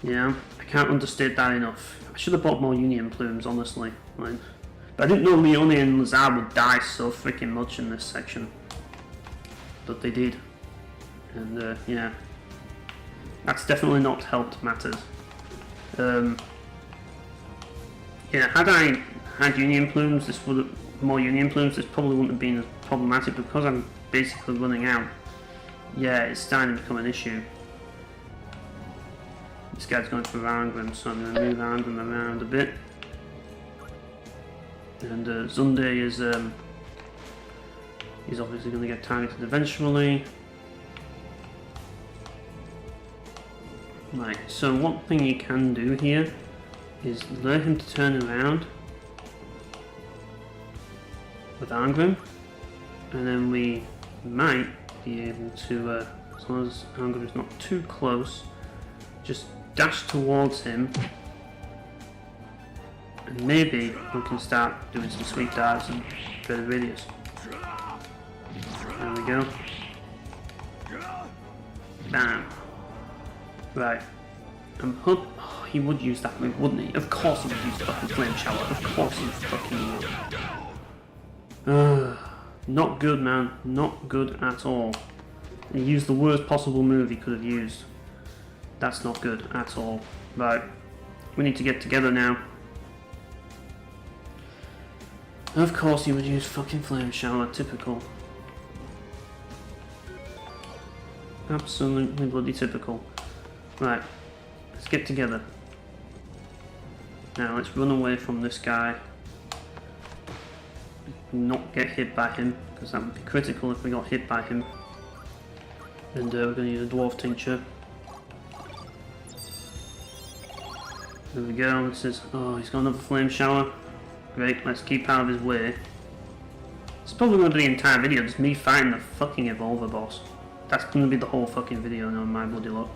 Speaker 1: Yeah, I can't understate that enough. I should have bought more Union Plumes, honestly. Like, But I didn't know Leone and Lazar would die so freaking much in this section. But they did. And yeah. That's definitely not helped matters. Yeah, had I had Union Plumes, this would have, more Union Plumes, this probably wouldn't have been as problematic, because I'm basically running out. Yeah, it's starting to become an issue. This guy's going for Arngrim, so I'm going to move Arngrim around a bit. And Zunde is he's obviously going to get targeted eventually. Right, so one thing you can do here is lure him to turn around with Arngrim, and then we might be able to, as long as Arngrim is not too close, just dash towards him, and maybe we can start doing some sweep dives and further radius. There we go. Bam. Right. Oh, he would use that move, wouldn't he? Of course he would use fucking Flame Shower. Of course he fucking would. Not good, man. Not good at all. He used the worst possible move he could have used. That's not good at all. Right. We need to get together now. Of course he would use fucking Flame Shower. Typical. Absolutely bloody typical. Right. Let's get together. Now let's run away from this guy. Not get hit by him, because that would be critical if we got hit by him. And we're going to use a Dwarf Tincture. There we go. This is, oh, he's got another Flame Shower. Great, let's keep out of his way. It's probably going to be the entire video, just me fighting the fucking Evolver boss. That's going to be the whole fucking video now, my bloody luck.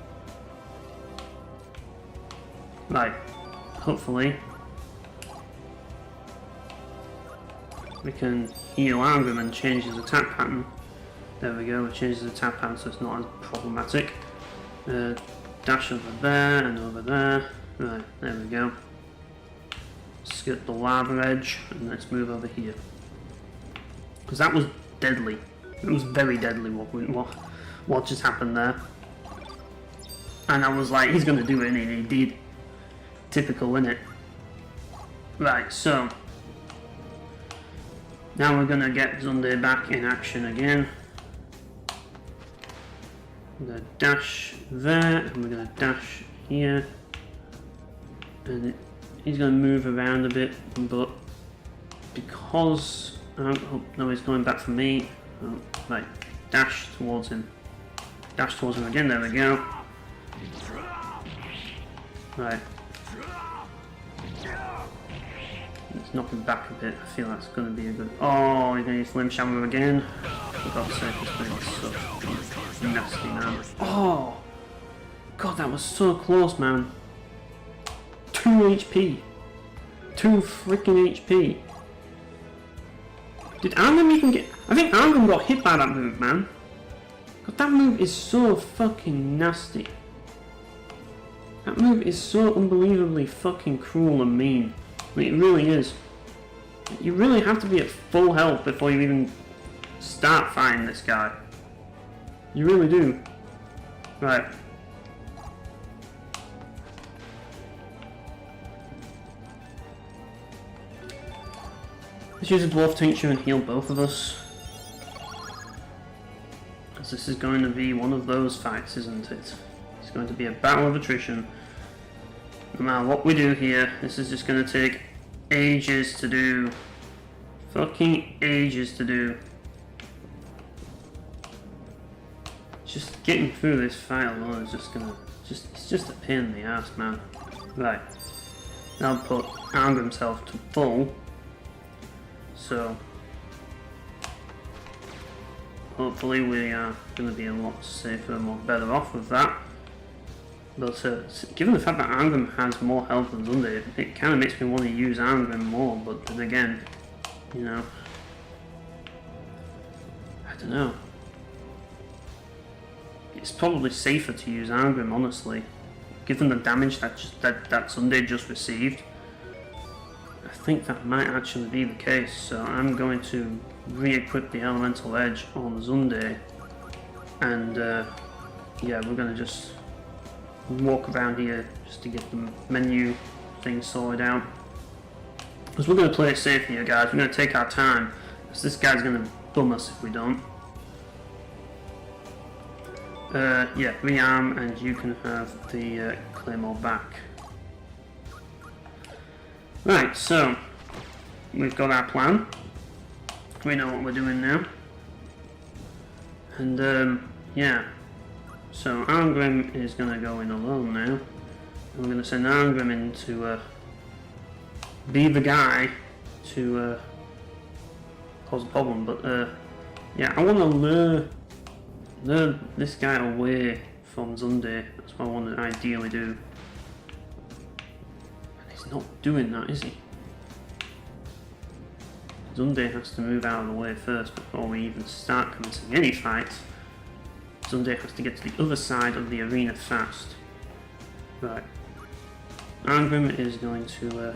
Speaker 1: Right, hopefully we can heal Arngrim and change his attack pattern. There we go, we changed his attack pattern so it's not as problematic. Dash over there and over there. Right, there we go. Skip the lava edge and let's move over here. Because that was deadly. It was very deadly what just happened there. And I was like, he's going to do it, and he did. Typical, innit? Right, so now we're gonna get Zunde back in action again. We're gonna dash there, and we're gonna dash here, and he's gonna move around a bit, but because oh no, he's going back for me. Oh, right, dash towards him. Dash towards him again. There we go. Right. Let's knock him back a bit. I feel that's going to be a good... Oh, he's going to use Flame Shower again. For God's sake, this thing is so nasty, man. Oh! God, that was so close, man. 2 HP. 2 freaking HP. Did Arngrim even get... I think Arngrim got hit by that move, man. God, that move is so fucking nasty. That move is so unbelievably fucking cruel and mean. Like, it really is. You really have to be at full health before you even start fighting this guy. You really do. Right. Let's use a Dwarf Tincture and heal both of us. Because this is going to be one of those fights, isn't it? It's going to be a battle of attrition. No matter what we do here, this is just going to take ages to do. Fucking ages to do. Just getting through this fight alone is just gonna... it's just a pain in the ass, man. Right. Now put Arngrim's health to full. So... hopefully we are going to be a lot safer and more better off with that. But given the fact that Arngrim has more health than Zunde, it kind of makes me want to use Arngrim more, but then again, you know, I don't know. It's probably safer to use Arngrim, honestly. Given the damage that Zunde just received, I think that might actually be the case, so I'm going to re-equip the Elemental Edge on Zunde, and yeah, we're going to just walk around here just to get the menu thing sorted out. Because we're going to play it safe here, guys. We're going to take our time, because this guy's going to bum us if we don't. Yeah, rearm, and you can have the Claymore back. Right, so we've got our plan. We know what we're doing now. And yeah, so Arngrim is going to go in alone now. And we're going to send Arngrim in to be the guy to cause a problem. But yeah, I want to lure this guy away from Zunde. That's what I want to ideally do. And he's not doing that, is he? Zunde has to move out of the way first before we even start commencing any fights. Zunde has to get to the other side of the arena fast. Right. Arngrim is going to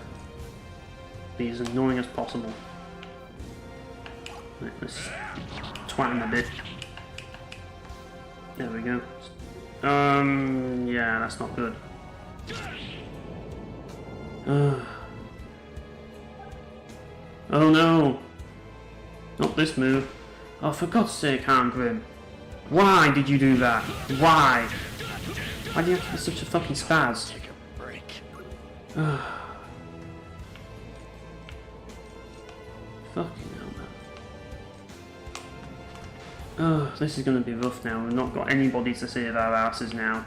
Speaker 1: be as annoying as possible. Right, let's twat him a bit. There we go. Yeah, that's not good. Oh no! Not this move. Oh, for God's sake, Arngrim. Why did you do that? Why? Why do you have to be such a fucking spaz?
Speaker 2: Take a break.
Speaker 1: Fucking hell, man. Oh, this is gonna be rough now. We've not got anybody to save our asses now.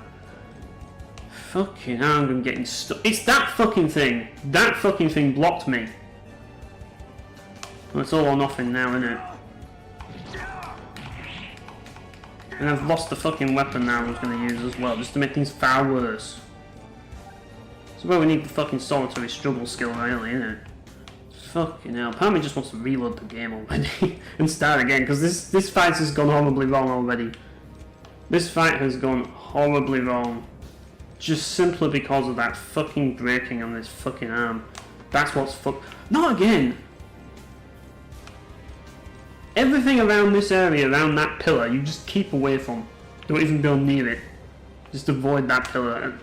Speaker 1: Fucking Arngrim getting stuck. It's that fucking thing! That fucking thing blocked me. Well, it's all or nothing now, isn't it? And I've lost the fucking weapon now I was going to use as well, just to make things far worse. That's where we need the fucking solitary struggle skill, really, isn't it? Fucking hell. Part of me just wants to reload the game already and start again, because this fight has gone horribly wrong already. This fight has gone horribly wrong. Just simply because of that fucking breaking on this fucking arm. That's what's Not again! Everything around this area, around that pillar, you just keep away from. Don't even go near it. Just avoid that pillar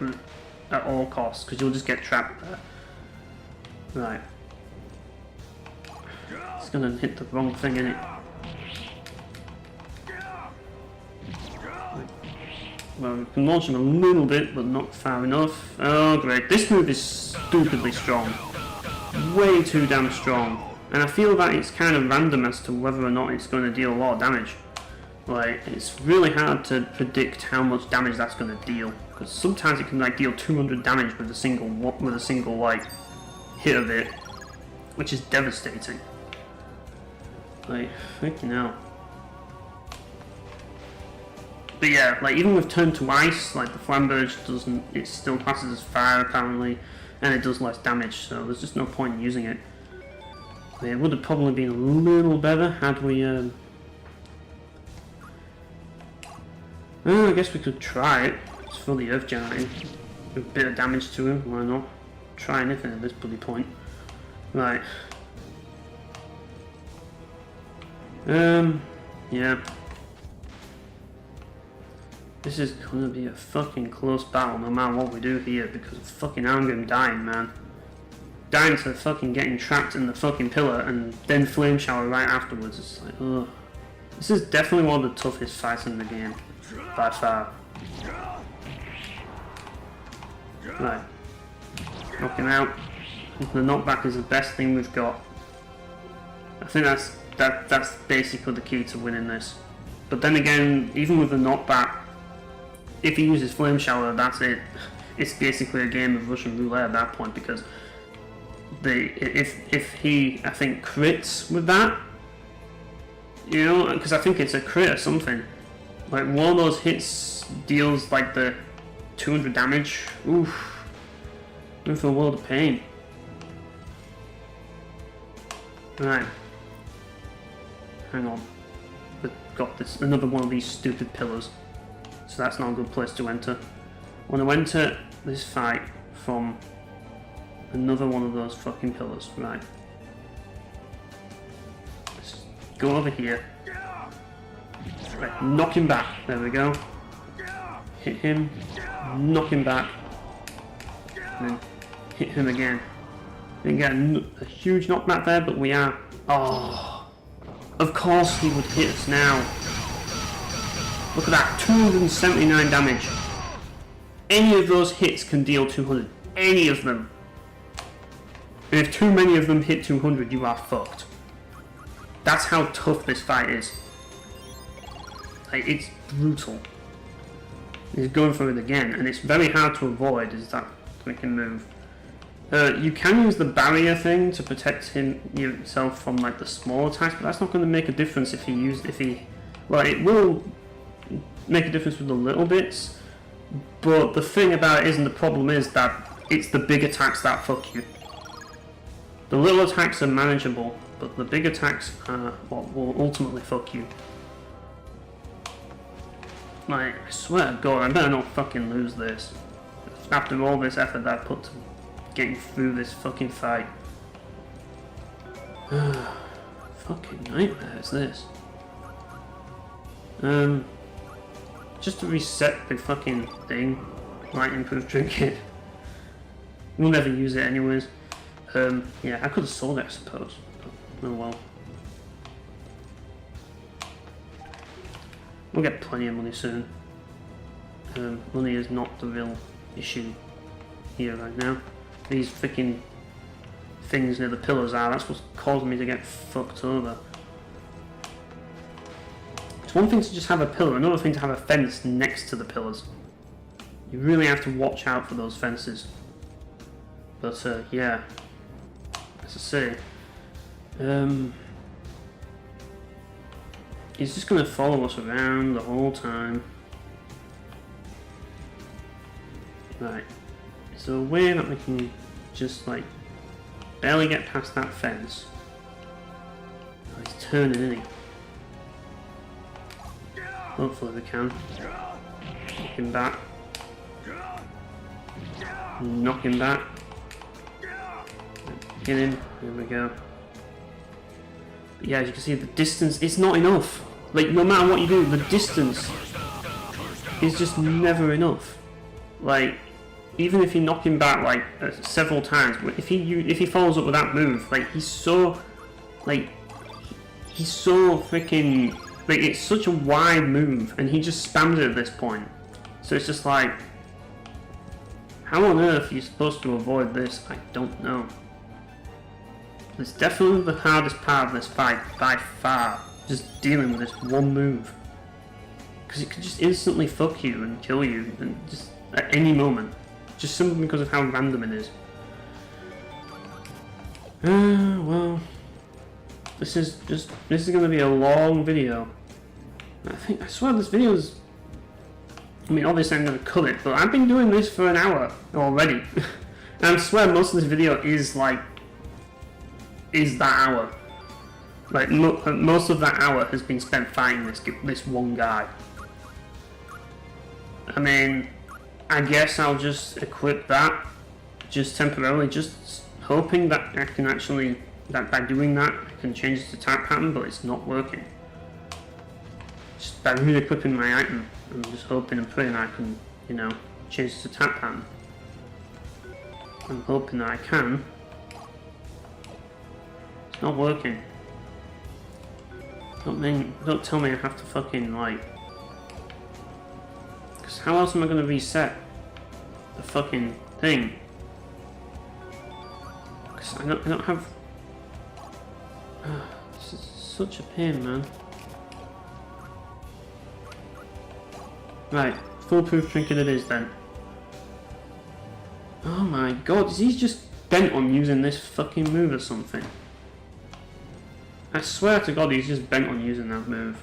Speaker 1: at all costs, because you'll just get trapped there. Right. It's gonna hit the wrong thing, innit? Well, we can launch him a little bit, but not far enough. Oh, great. This move is stupidly strong. Way too damn strong. And I feel that it's kind of random as to whether or not it's going to deal a lot of damage. Like, it's really hard to predict how much damage that's going to deal, because sometimes it can like deal 200 damage with a single like hit of it, which is devastating. Like, freaking hell. But yeah, like even with Turn to Ice, like the Flamberge doesn't, it still passes as fire apparently, and it does less damage, so there's just no point in using it. It would have probably been a little better had we, I guess we could try it. It's for the Earth Giant. A bit of damage to him, why not? Try anything at this bloody point. Right. Yeah. This is gonna be a fucking close battle no matter what we do here, because of fucking Arngrim dying, man. Dying to fucking getting trapped in the fucking pillar and then flame shower right afterwards. It's like, ugh. This is definitely one of the toughest fights in the game, by far. Right. Knock him out. The knockback is the best thing we've got. I think that's basically the key to winning this. But then again, even with the knockback, if he uses flame shower, that's it. It's basically a game of Russian roulette at that point, because if he, I think, crits with that, you know, because I think it's a crit or something. Like one of those hits deals like the 200 damage. Oof. I'm in for a world of pain. Right. Hang on. We've got this, another one of these stupid pillars. So that's not a good place to enter. I want to enter this fight from Another one of those fucking pillars. Right. Let's go over here. Right, knock him back. There we go. Hit him. Knock him back. And then hit him again. Didn't get a huge knockback there, but we are... Oh, of course he would hit us now. Look at that, 279 damage. Any of those hits can deal 200. Any of them. And if too many of them hit 200, you are fucked. That's how tough this fight is. Like, it's brutal. He's going for it again, and it's very hard to avoid, is that freaking move. You can use the barrier thing to protect yourself from like the small attacks, but that's not going to make a difference if well, it will make a difference with the little bits, but the thing about it is, and the problem is that it's the big attacks that fuck you. The little attacks are manageable, but the big attacks are what will ultimately fuck you. Like, I swear to God, I better not fucking lose this. After all this effort that I put to getting through this fucking fight. Fucking nightmare is this. Just to reset the fucking thing, light improved trinket. We'll never use it anyways. Yeah, I could have sold it, I suppose. But, oh well. We'll get plenty of money soon. Money is not the real issue here right now. These freaking things near the pillars are. That's what's causing me to get fucked over. It's one thing to just have a pillar, another thing to have a fence next to the pillars. You really have to watch out for those fences. But yeah, as I say, he's just going to follow us around the whole time. Right. Is there a way that we can just like barely get past that fence? Oh, he's turning, isn't he? Hopefully we can. Knock him back. Knock him back. Get him. There we go. But yeah, as you can see, the distance, it's not enough. Like, no matter what you do, the distance is just never enough. Like, even if you knock him back like several times, if he follows up with that move, like he's so freaking, like, it's such a wide move, and he just spams it at this point. So it's just like, how on earth are you supposed to avoid this? I don't know. It's definitely the hardest part of this fight by far, just dealing with this one move, because it could just instantly fuck you and kill you, and just at any moment. Just simply because of how random it is. Well, this is going to be a long video. I swear this video is... I mean, obviously I'm going to cut it, but I've been doing this for an hour already. And I swear most of this video is that hour. Like, most of that hour has been spent fighting this one guy. I mean, I guess I'll just equip that, just temporarily, just hoping that I can actually, that by doing that, I can change its attack pattern, but it's not working. Just by re-equipping my item, I'm just hoping and praying I can, you know, change its attack pattern. I'm hoping that I can. It's not working. Don't tell me I have to fucking, like... Because how else am I going to reset the fucking thing? Because I don't have... This is such a pain, man. Right, foolproof trinket it is then. Oh my god, is he just bent on using this fucking move or something? I swear to god he's just bent on using that move.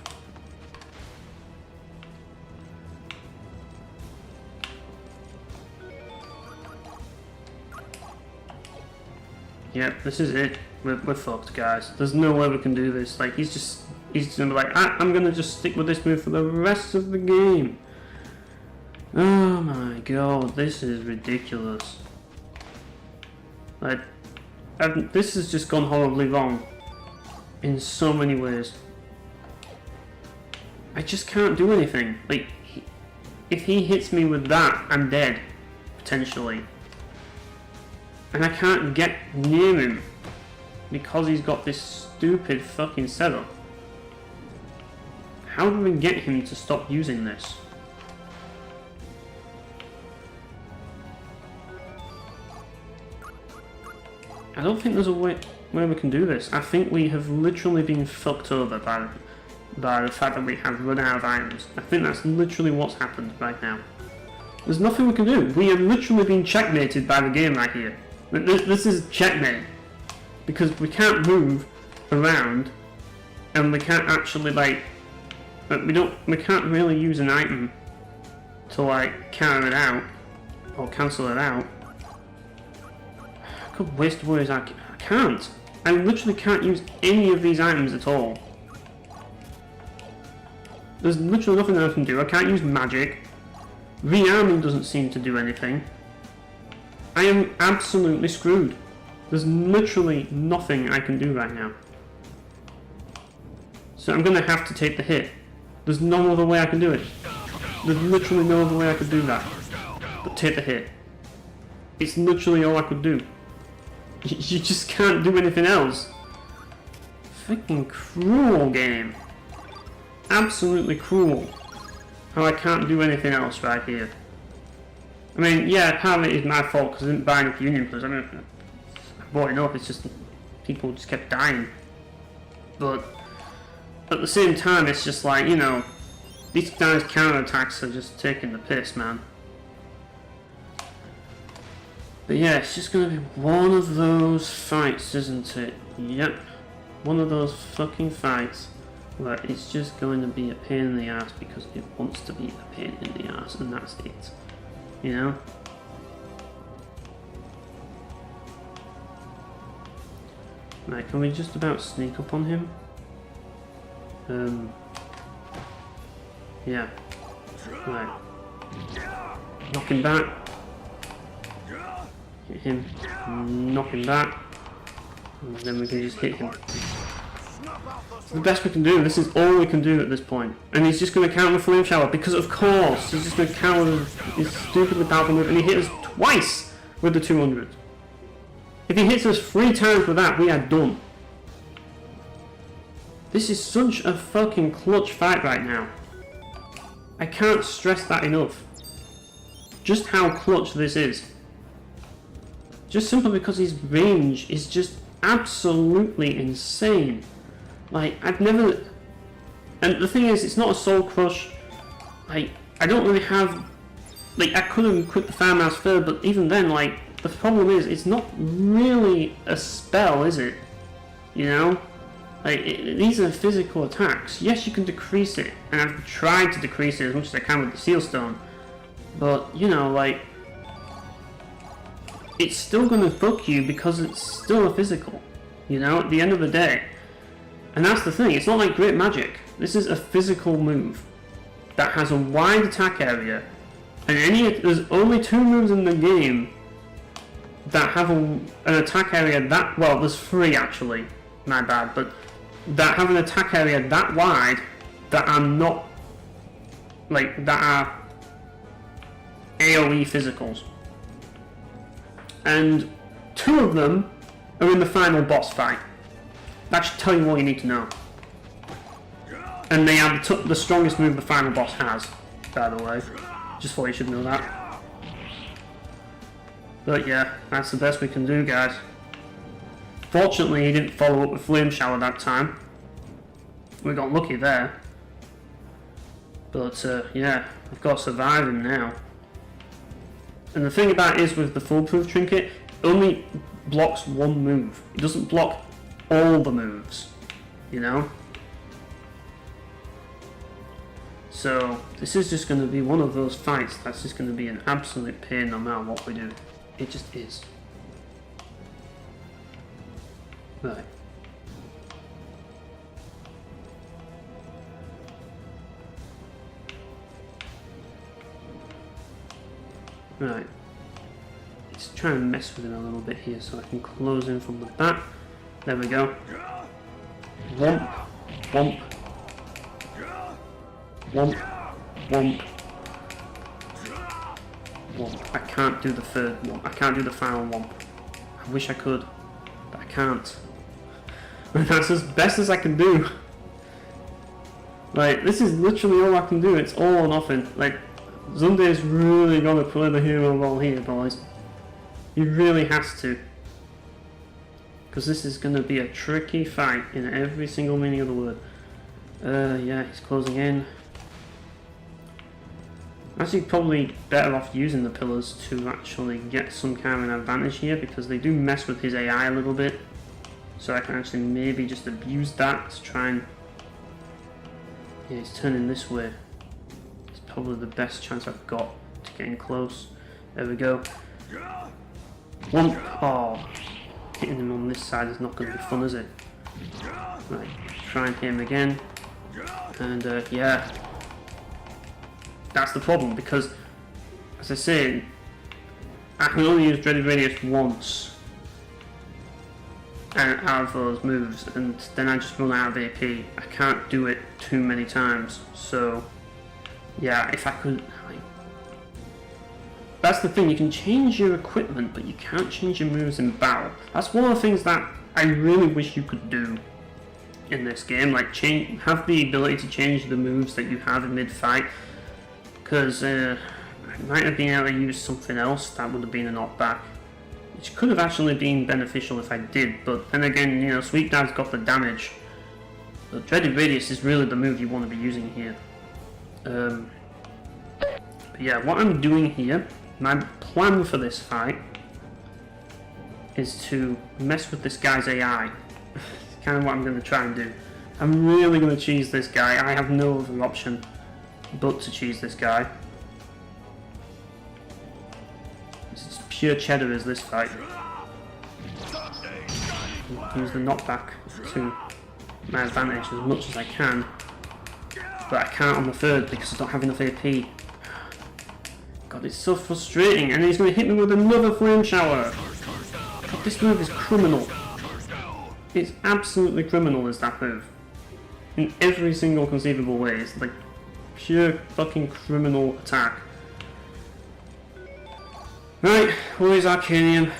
Speaker 1: Yep, this is it. We're fucked, guys. There's no way we can do this. Like, he's gonna be like, I'm gonna just stick with this move for the rest of the game. Oh my god, this is ridiculous. Like, this has just gone horribly wrong in so many ways. I just can't do anything. Like, if he hits me with that, I'm dead, potentially. And I can't get near him because he's got this stupid fucking setup. How do we get him to stop using this? I don't think there's a way we can do this. I think we have literally been fucked over by the fact that we have run out of items. I think that's literally what's happened right now. There's nothing we can do. We have literally been checkmated by the game right here. This is checkmate. Because we can't move around and we can't actually like we can't really use an item to like counter it out or cancel it out. I could waste words. I can't. I literally can't use any of these items at all. There's literally nothing that I can do. I can't use magic. Rearming doesn't seem to do anything. I am absolutely screwed. There's literally nothing I can do right now. So I'm going to have to take the hit. There's no other way I can do it. There's literally no other way I could do that. But take the hit. It's literally all I could do. You just can't do anything else. Freaking cruel game. Absolutely cruel. How I can't do anything else right here. I mean, yeah, part of it is my fault because I didn't buy enough Union Plus. I mean, I bought enough, it's just people just kept dying. But at the same time, it's just like, you know, these guys' counterattacks are just taking the piss, man. But yeah, it's just gonna be one of those fights, isn't it? Yep. One of those fucking fights where it's just going to be a pain in the ass because it wants to be a pain in the ass, and that's it. You know? Right, can we just about sneak up on him? Yeah. Right. Knock him back. Hit him. Knock him back. And then we can just hit him. It's the best we can do. This is all we can do at this point. And he's just going to counter the Flame Shower because, of course, he's just going to counter his stupidly powerful move. And he hit us twice with the 200. If he hits us 3 times with that, we are done. This is such a fucking clutch fight right now. I can't stress that enough. Just how clutch this is. Just simply because his range is just absolutely insane. Like, I've never... And the thing is, it's not a Soul Crush. Like, I don't really have... Like, I could have quit the farmhouse third, but even then, like, the problem is, it's not really a spell, is it? You know? Like, these are physical attacks. Yes, you can decrease it, and I've tried to decrease it as much as I can with the Seal Stone. But, you know, like... It's still gonna fuck you because it's still a physical. You know, at the end of the day. And that's the thing, it's not like Great Magic. This is a physical move that has a wide attack area, and there's only 2 moves in the game that have an attack area that, well, there's 3 actually, my bad, but that have an attack area that wide that are not, like, that are AoE physicals. And 2 of them are in the final boss fight. That should tell you all you need to know. And they are the strongest move the final boss has, by the way. Just thought you should know that. But yeah, that's the best we can do, guys. Fortunately, he didn't follow up with Flame Shower that time. We got lucky there. But yeah, I've got to survive him now. And the thing about it is, with the Foolproof Trinket, it only blocks 1 move. It doesn't block all the moves, you know? So, this is just going to be one of those fights that's just going to be an absolute pain no matter what we do. It just is. Right. Right. Just try and mess with him a little bit here so I can close in from the back. There we go. Womp, womp, womp, womp, womp. I can't do the third womp. I can't do the final womp. I wish I could, but I can't. And that's as best as I can do. Like, this is literally all I can do. It's all or nothing. Like, Zunde is really gonna play the hero role here, boys. He really has to. Because this is gonna be a tricky fight in every single meaning of the word. Yeah, he's closing in. Actually, probably better off using the pillars to actually get some kind of an advantage here, because they do mess with his AI a little bit. So I can actually maybe just abuse that to try and... Yeah, he's turning this way. It's probably the best chance I've got to getting close. There we go. Womp! Oh, hitting him on this side is not going to be fun, is it? Right, try and hit him again. And yeah. That's the problem, because, as I say, I can only use Dreaded Radius once out of those moves, and then I just run out of AP. I can't do it too many times, so yeah, if I could... Like, that's the thing, you can change your equipment, but you can't change your moves in battle. That's one of the things that I really wish you could do in this game, like have the ability to change the moves that you have in mid-fight, because I might have been able to use something else that would have been a knockback, which could have actually been beneficial if I did, but then again, you know, Sweep Dive's got the damage. But Dreaded Radius is really the move you want to be using here. But yeah, what I'm doing here, my plan for this fight, is to mess with this guy's AI. It's kind of what I'm going to try and do. I'm really going to cheese this guy. I have no other option but to cheese this guy. It's pure cheddar is this fight. Use the knockback to my advantage as much as I can, but I can't on the third because I don't have enough AP. God, it's so frustrating, and he's going to hit me with another flame shower. God, this move is criminal. It's absolutely criminal, is that move. In every single conceivable way. It's like pure fucking criminal attack. Right, where is Arcanium?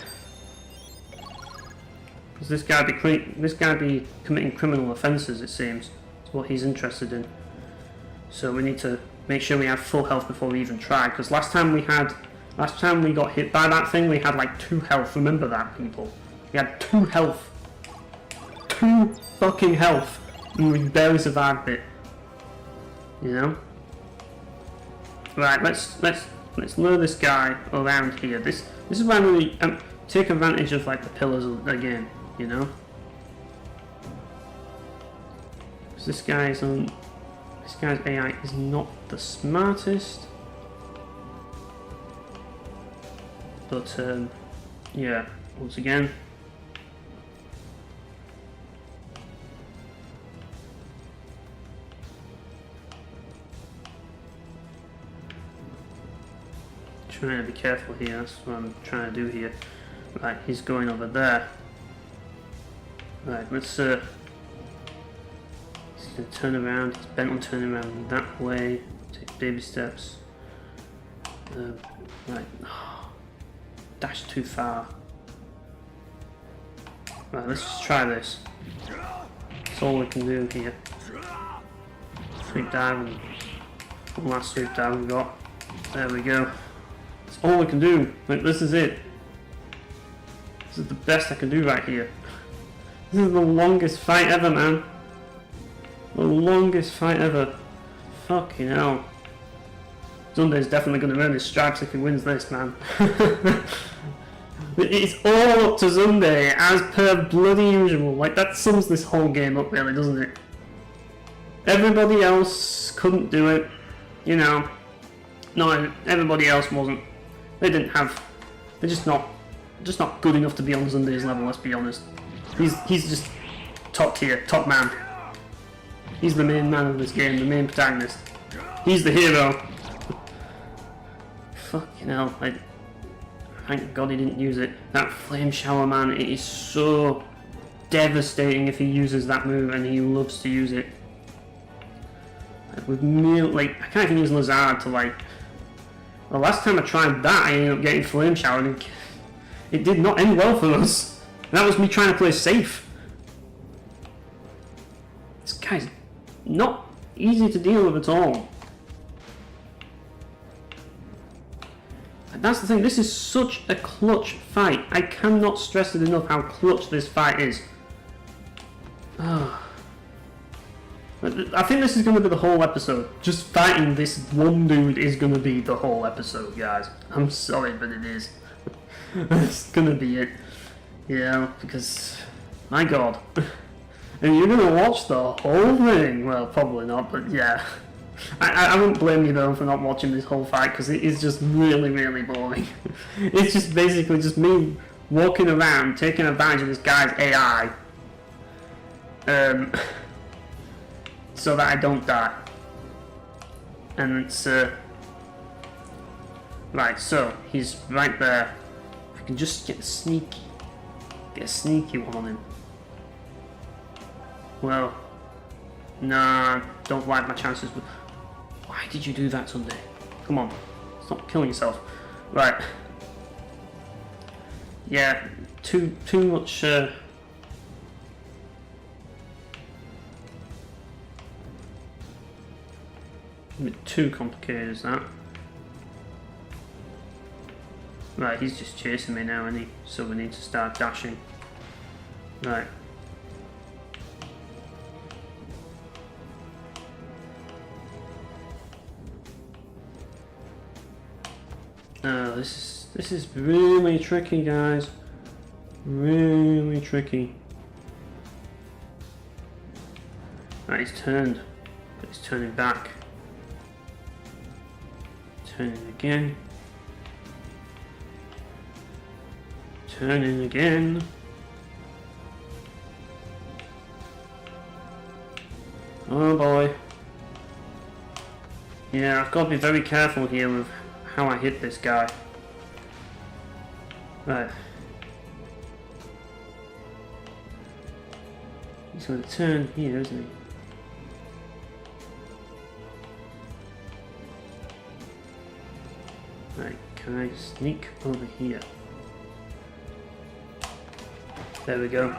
Speaker 1: Because this guy be committing criminal offences, it seems. It's what he's interested in. So we need to make sure we have full health before we even try. Because last time we got hit by that thing, we had like 2 health. Remember that, people? We had 2 health. 2 fucking health, and we barely survived it. You know. Right, let's lure this guy around here. This is where I really take advantage of like the pillars again, you know. Because this guy's AI is not the smartest, but yeah, once again. Trying to be careful here, that's what I'm trying to do here. Right, he's going over there. Right, let's he's going to turn around, he's bent on turning around that way, take baby steps. Right, dash too far. Right, let's just try this. That's all we can do here. Sweep dive, and one last sweep dive we got. There we go. All we can do. Like, this is it. This is the best I can do right here. This is the longest fight ever, man. The longest fight ever. Fucking hell. Zunde is definitely going to earn his stripes if he wins this, man. It's all up to Zunde, as per bloody usual. Like, that sums this whole game up, really, doesn't it? Everybody else couldn't do it. You know. No, everybody else wasn't. They didn't have. They're just not good enough to be on Zunde's level. Let's be honest. He's just top tier, top man. He's the main man of this game, the main protagonist. He's the hero. Fucking hell! Thank God he didn't use it. That flame shower, man, it is so devastating if he uses that move, and he loves to use it. With me, like, I can't even use Lazard to, like... The last time I tried that, I ended up getting flame showered, and it did not end well for us. And that was me trying to play safe. This guy's not easy to deal with at all. And that's the thing, this is such a clutch fight. I cannot stress it enough how clutch this fight is. I think this is going to be the whole episode. Just fighting this one dude is going to be the whole episode, guys. I'm sorry, but it is. It's going to be it. Yeah, because... My God. And you're going to watch the whole thing? Well, probably not, but yeah. I wouldn't blame you, though, for not watching this whole fight, because it is just really, really boring. It's just basically just me walking around, taking advantage of this guy's AI. So that I don't die. And it's right, so he's right there. If we can just get a sneaky one on him. Well, nah, don't like my chances. But why did you do that, Zunde? Come on, stop killing yourself. Right. Yeah, too much. A bit too complicated as that. Right, he's just chasing me now, isn't he? So we need to start dashing. Right. This is really tricky, guys. Really tricky. Right, he's turned, but he's turning back. Turning again. Turning again. Oh boy. Yeah, I've got to be very careful here with how I hit this guy. Right. He's going to turn here, isn't he? Right, can I sneak over here? There we go.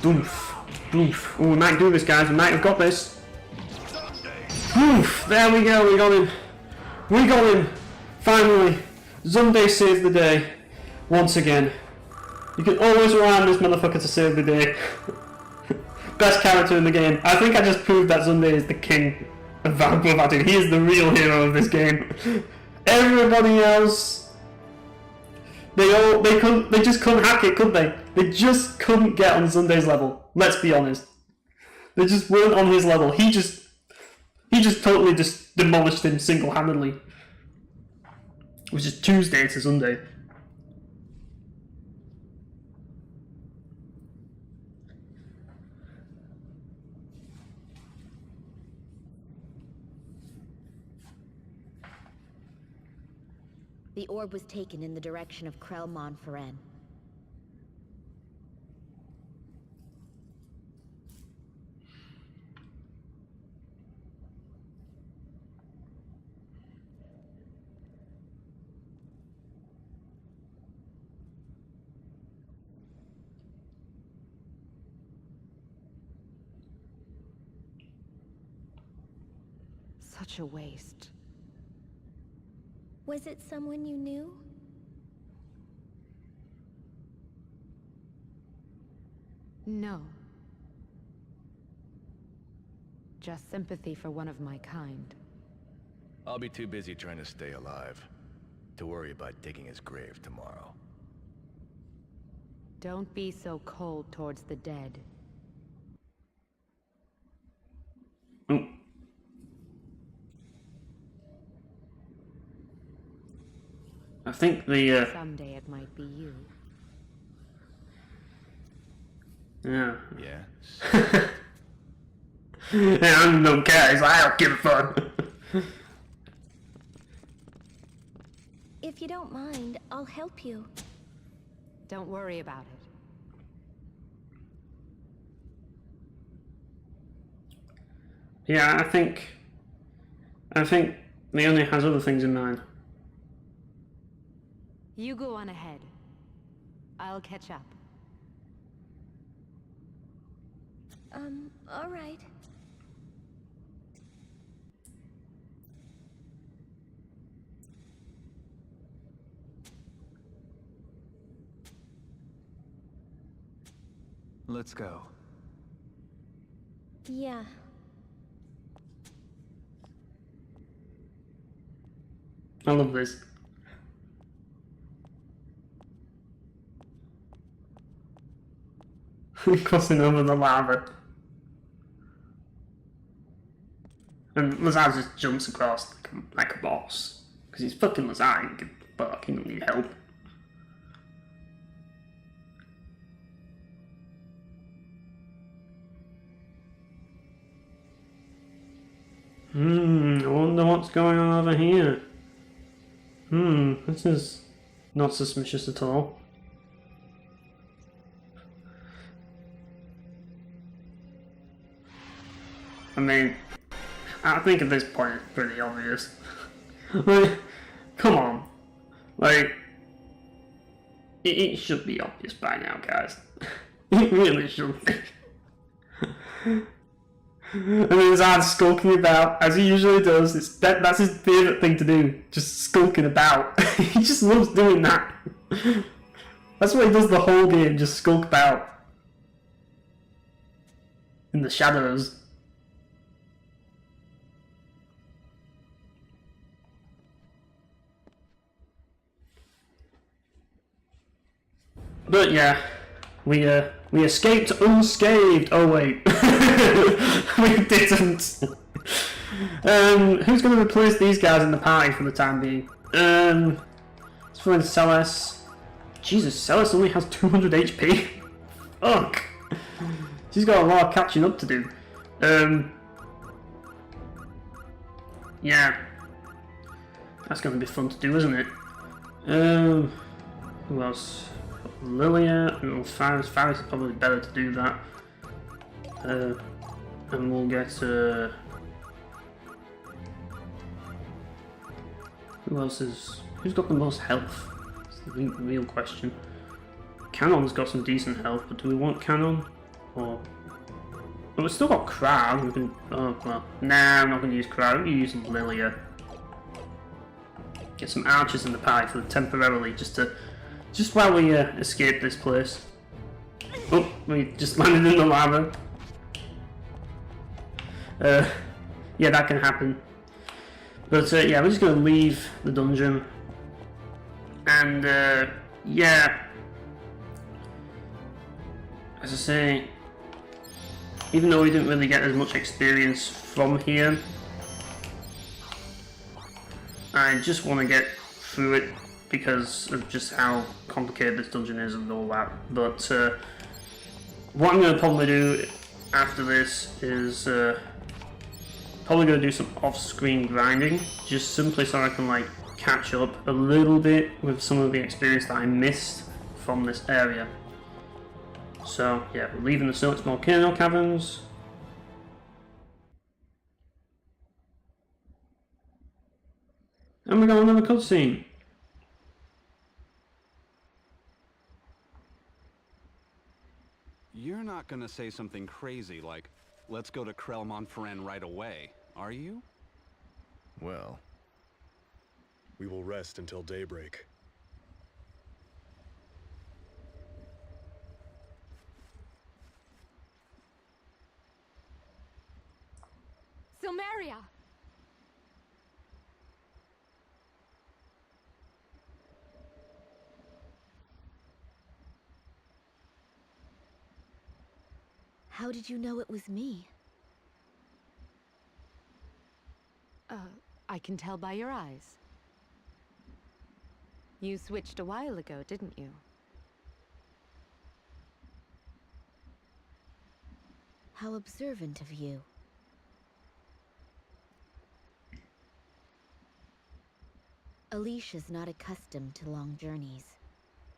Speaker 1: Oof, oof. Oh, we might do this, guys. We might have got this. Oof, there we go. We got him. We got him. Finally. Zunde saves the day. Once again. You can always rely on this motherfucker to save the day. Best character in the game. I think I just proved that Zunde is the king of Valkyrie. He is the real hero of this game. Everybody else, they just couldn't hack it, could they? They just couldn't get on Zunde's level. Let's be honest. They just weren't on his level. He just totally just demolished him single-handedly. Which is Tuesday to Zunde.
Speaker 3: The orb was taken in the direction of Krell-Mon-Ferren.
Speaker 4: Such a waste.
Speaker 3: Was it someone you knew?
Speaker 4: No. Just sympathy for one of my kind.
Speaker 5: I'll be too busy trying to stay alive to worry about digging his grave tomorrow.
Speaker 4: Don't be so cold towards the dead.
Speaker 1: Oh. I think the
Speaker 4: Someday it might be you.
Speaker 1: yeah.
Speaker 5: Yeah?
Speaker 1: Yeah, I'm no guys. I don't give a fuck.
Speaker 3: If If you don't mind, I'll help you.
Speaker 4: Don't worry about it.
Speaker 1: Yeah, I think Leonie has other things in mind.
Speaker 4: You go on ahead. I'll catch up.
Speaker 3: All right.
Speaker 2: Let's go.
Speaker 3: Yeah.
Speaker 1: I love this. Crossing over the lava. And Lazar just jumps across like a boss. Because he's fucking Lazar, he can fucking need help. I wonder what's going on over here. This is not suspicious at all. I mean, I think at this point it's pretty obvious. Like, come on. Like, it should be obvious by now, guys. It really should be. And then Zard's skulking about, as he usually does. That's his favourite thing to do, just skulking about. He just loves doing that. That's what he does the whole game, just skulk about. In the shadows. But yeah, we escaped unscathed. Oh wait, we didn't. Who's going to replace these guys in the party for the time being? Let's find Celes. Jesus, Celes only has 200 HP. Fuck. She's got a lot of catching up to do. Yeah, that's going to be fun to do, isn't it? Who else? Lilia and Faris. Faris is probably better to do that. And we'll get who else is... Who's got the most health? That's the real question. Canon's got some decent health, but do we want Canon? Or... Well, we've still got Crowd. We can... Oh, well. Nah, I'm not going to use Crowd. We'll use Lilia. Get some archers in the party for temporarily, just while we escape this place. Oh, we just landed in the lava. Yeah, that can happen. But yeah, we're just going to leave the dungeon. And yeah. As I say, even though we didn't really get as much experience from here, I just want to get through it because of just how complicated this dungeon is and all that. But what I'm going to probably do after this is probably going to do some off-screen grinding, just simply so I can like catch up a little bit with some of the experience that I missed from this area. So yeah, we're leaving the Silk Volcano Caverns. And we got another cutscene.
Speaker 2: You're not gonna say something crazy like, let's go to Krell Montferrand right away, are you?
Speaker 5: Well,
Speaker 6: We will rest until daybreak.
Speaker 4: Silmeria!
Speaker 3: How did you know it was me?
Speaker 4: I can tell by your eyes. You switched a while ago, didn't you?
Speaker 3: How observant of you. Alicia's not accustomed to long journeys.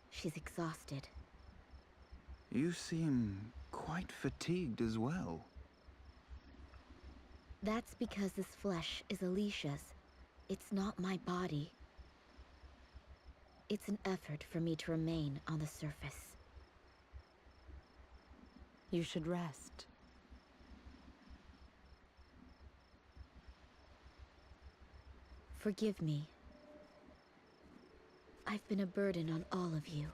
Speaker 3: She's exhausted.
Speaker 7: You seem quite fatigued as well.
Speaker 3: That's because this flesh is Alicia's. It's not my body. It's an effort for me to remain on the surface.
Speaker 4: You should rest.
Speaker 3: Forgive me. I've been a burden on all of you.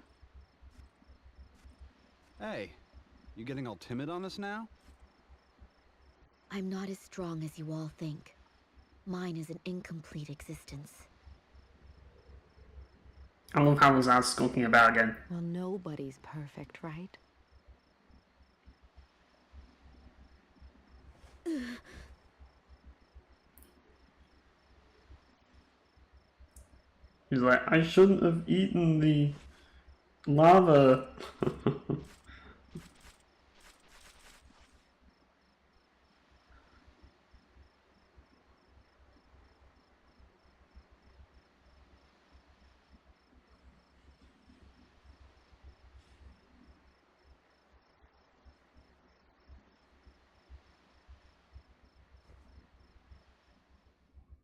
Speaker 2: Hey, you getting all timid on us now?
Speaker 3: I'm not as strong as you all think. Mine is an incomplete existence.
Speaker 1: I love how Lazard's skulking about again.
Speaker 4: Well, nobody's perfect, right?
Speaker 1: He's like, I shouldn't have eaten the lava.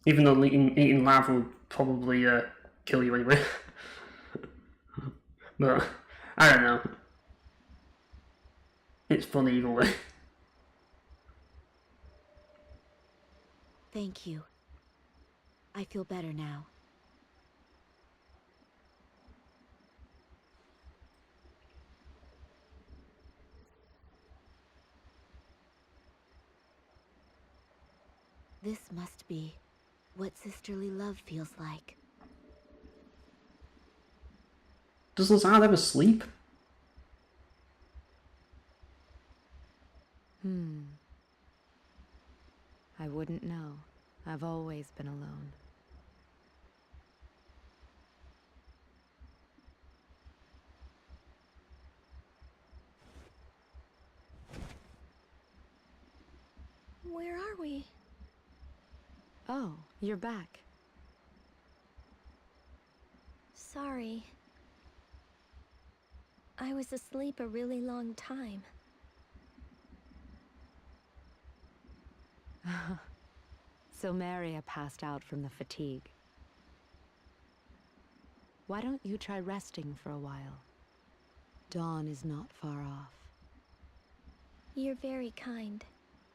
Speaker 1: Even though eating lava would probably kill you anyway. But, I don't know. It's funny either way.
Speaker 3: Thank you. I feel better now. This must be what sisterly love feels like.
Speaker 1: Does Lazard ever sleep?
Speaker 4: I wouldn't know. I've always been alone.
Speaker 3: Where are we?
Speaker 4: Oh, you're back.
Speaker 3: Sorry. I was asleep a really long time.
Speaker 4: Silmeria passed out from the fatigue. Why don't you try resting for a while? Dawn is not far off.
Speaker 3: You're very kind.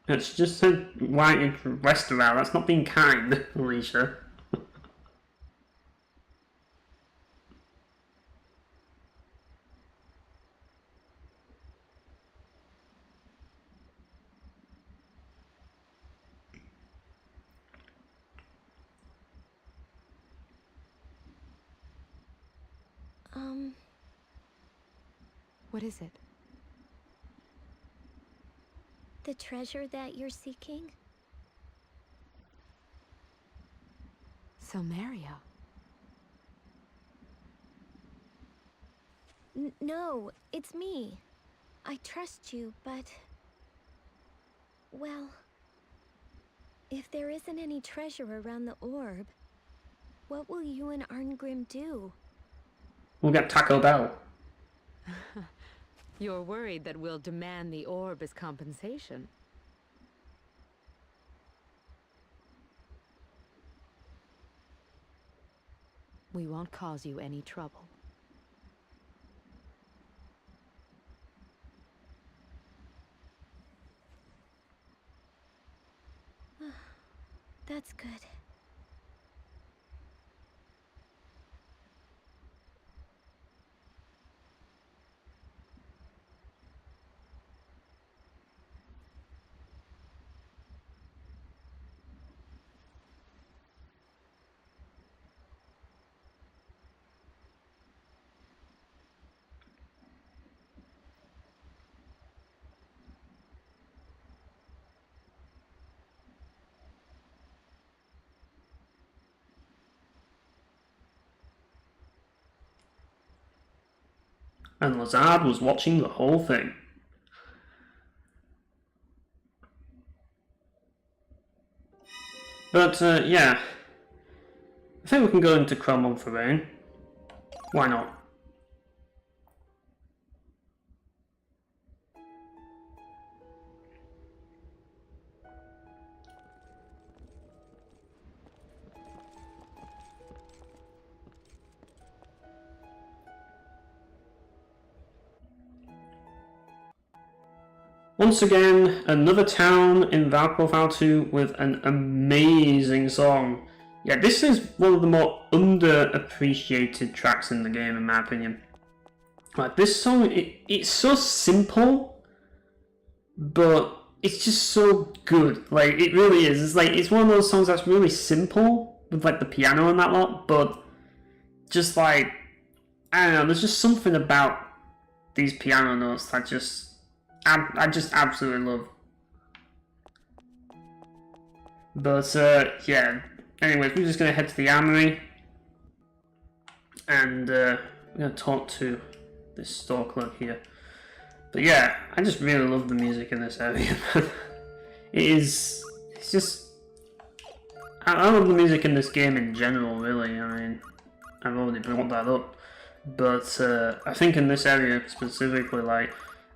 Speaker 1: It's just said why you rest around. That's not being kind, Alicia.
Speaker 4: What is it?
Speaker 3: The treasure that you're seeking?
Speaker 4: Silmeria.
Speaker 3: No, it's me. I trust you, but... Well... If there isn't any treasure around the orb, what will you and Arngrim do?
Speaker 1: We'll get Taco Bell.
Speaker 4: You're worried that we'll demand the orb as compensation. We won't cause you any trouble.
Speaker 3: That's good.
Speaker 1: And Lazard was watching the whole thing. But, yeah. I think we can go into Krell Monferrain. Why not? Once again, another town in Valkyrie Profile 2 with an amazing song. Yeah, this is one of the more underappreciated tracks in the game, in my opinion. Like, this song, it's so simple, but it's just so good. Like, it really is. It's like, it's one of those songs that's really simple, with like the piano and that lot, but just like, I don't know, there's just something about these piano notes that I just absolutely love. But yeah, anyways, we're just going to head to the armory and we're going to talk to this store clerk here. But yeah, I just really love the music in this area. It's just, I love the music in this game in general, really. I mean, I've already brought that up, but I think in this area specifically, like,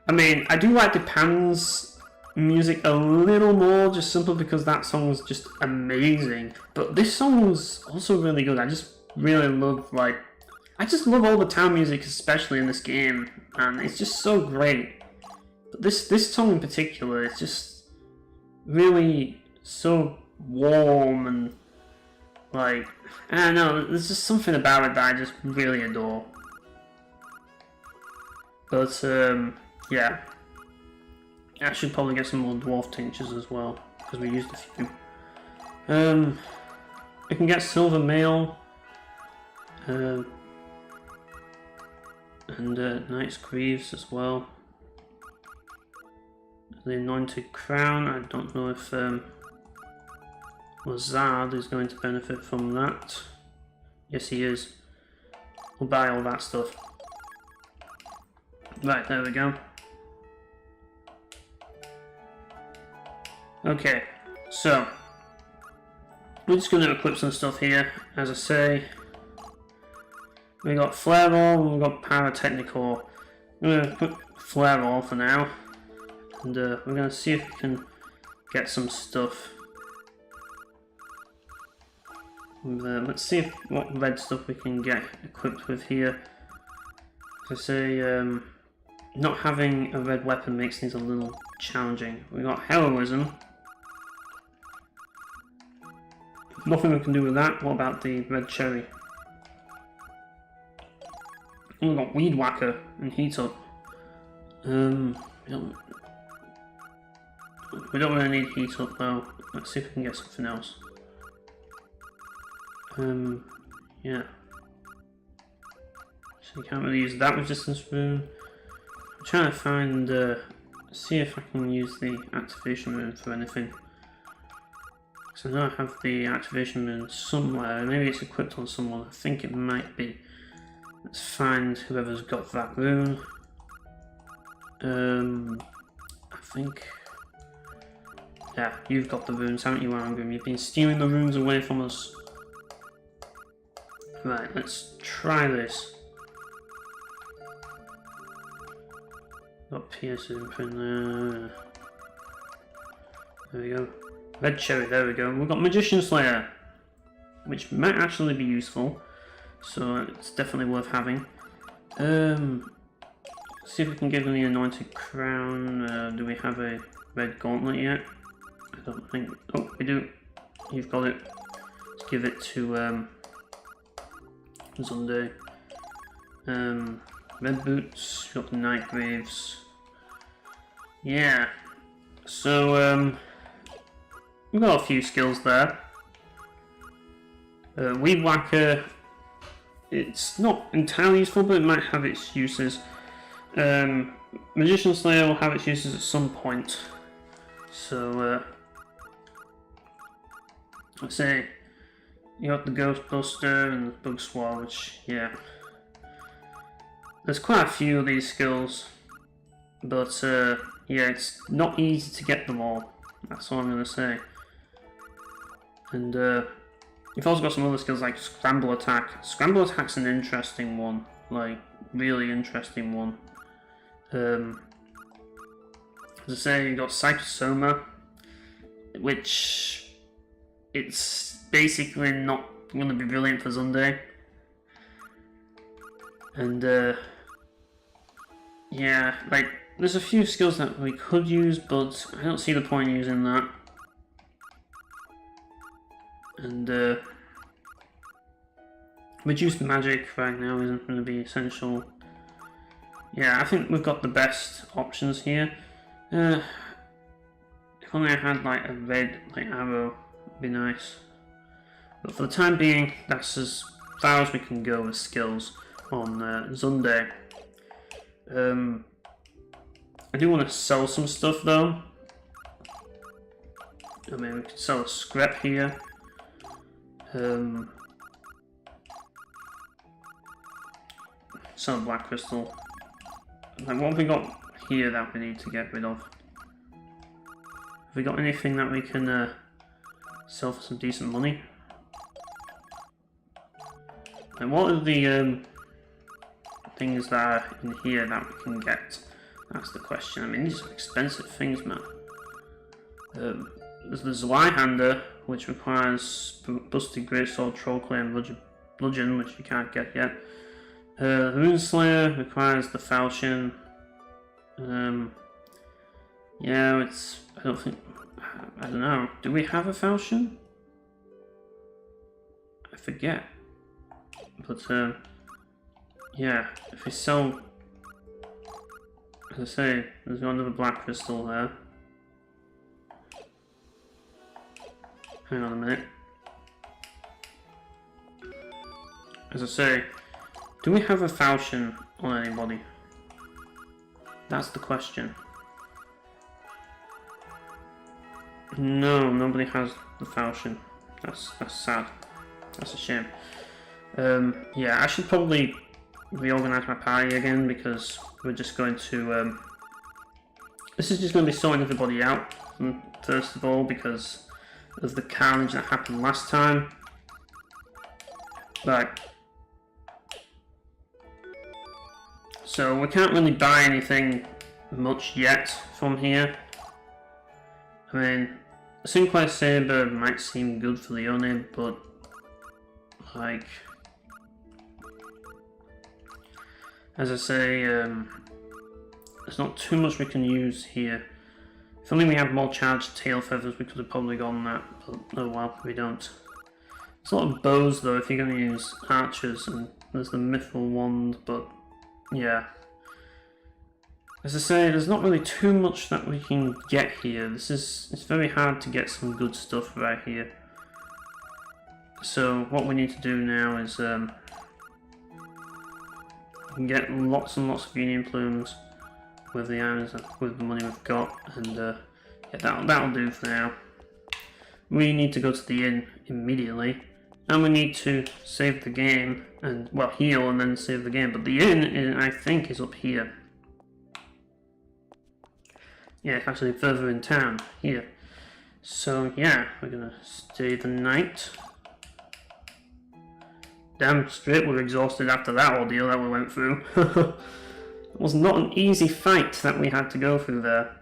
Speaker 1: I mean, I do like Japan's music a little more, just simply because that song's just amazing. But this song's also really good. I just really love, like, I just love all the town music, especially in this game, and it's just so great. But this song in particular is just really so warm and, like, I don't know, there's just something about it that I just really adore. But, yeah, I should probably get some more dwarf tinctures as well, because we used a few. We can get silver mail, and Knight's Greaves as well. The Anointed Crown, I don't know if Lazard is going to benefit from that. Yes, he is. We'll buy all that stuff. Right, there we go. Okay, so we're just going to equip some stuff here. As I say, we got Flare Roll and we got Pyrotechnical. I'm going to put Flare Roll for now, and we're going to see if we can get some stuff. And, let's see what red stuff we can get equipped with here. As I say, not having a red weapon makes things a little challenging. We got Heroism. Nothing we can do with that. What about the red cherry? Oh, we got Weed Whacker and Heat Up. We don't really need Heat Up though. Let's see if we can get something else. Yeah. So you can't really use that resistance rune. I'm trying to find, see if I can use the activation rune for anything. So I know I have the activation rune somewhere. Maybe it's equipped on someone. I think it might be. Let's find whoever's got that rune. I think. Yeah, you've got the runes, haven't you, Arngrim? You've been stealing the runes away from us. Right, let's try this. Got Pierce imprint there. There we go. Red cherry, there we go. We've got Magician Slayer, which might actually be useful, so it's definitely worth having. See if we can give them the Anointed Crown. Do we have a red gauntlet yet? I don't think. Oh, we do. You've got it. Let's give it to Zunde. Red boots. Got the Night Graves. Yeah. So we've got a few skills there. Weed Whacker. It's not entirely useful, but it might have its uses. Magician Slayer will have its uses at some point. So let's say you got the Ghostbuster and the Bug Swirl, which, yeah, there's quite a few of these skills, but yeah, it's not easy to get them all. That's all I'm gonna say. And You've also got some other skills like Scramble Attack. Scramble Attack's an interesting one, like, really interesting one. As I say, you've got Psychosoma, which it's basically not going to be brilliant for Zunde. And yeah, like, there's a few skills that we could use, but I don't see the point in using that. And reduced magic right now isn't going to be essential. Yeah, I think we've got the best options here. If only I had like a red arrow, would be nice. But for the time being, that's as far as we can go with skills on Zunde. I do want to sell some stuff though. I mean, we could sell a scrap here. Sell a black crystal. Like, what have we got here that we need to get rid of? Have we got anything that we can sell for some decent money? And what are the things that are in here that we can get? That's the question. I mean, these are expensive things, man. There's the Zweihander, which requires Busted Greatsword, Trollclay, and Bludgeon, which you can't get yet. The Runeslayer requires the Falchion. Yeah, it's... I don't know. Do we have a Falchion? I forget. But, yeah, if we sell... As I say, there's another black crystal there. Hang on a minute. As I say, do we have a falchion on anybody? That's the question. No, nobody has the falchion. That's sad. That's a shame. Yeah, I should probably reorganize my party again, because we're just going to... this is just going to be sorting everybody out, first of all, because of the carnage that happened last time. Right. So we can't really buy anything much yet from here. I mean, Sinclair Saber might seem good for Leone, but like, as I say, there's not too much we can use here. If only we had more charged tail feathers, we could have probably gone that, but oh well, we don't. There's a lot of bows though if you're going to use archers, and there's the Mithril Wand, but yeah. As I say, there's not really too much that we can get here. It's very hard to get some good stuff right here. So what we need to do now is get lots and lots of union plumes with the irons, with the money we've got, and yeah, that'll do for now. We need to go to the inn immediately, and we need to save the game, and well, heal and then save the game. But the inn, I think, is up here. Yeah, it's actually further in town, here. So yeah, we're gonna stay the night. Damn straight we're exhausted after that ordeal that we went through. It was not an easy fight that we had to go through there.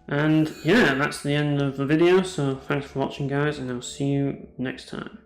Speaker 1: And yeah, that's the end of the video, so thanks for watching guys, and I'll see you next time.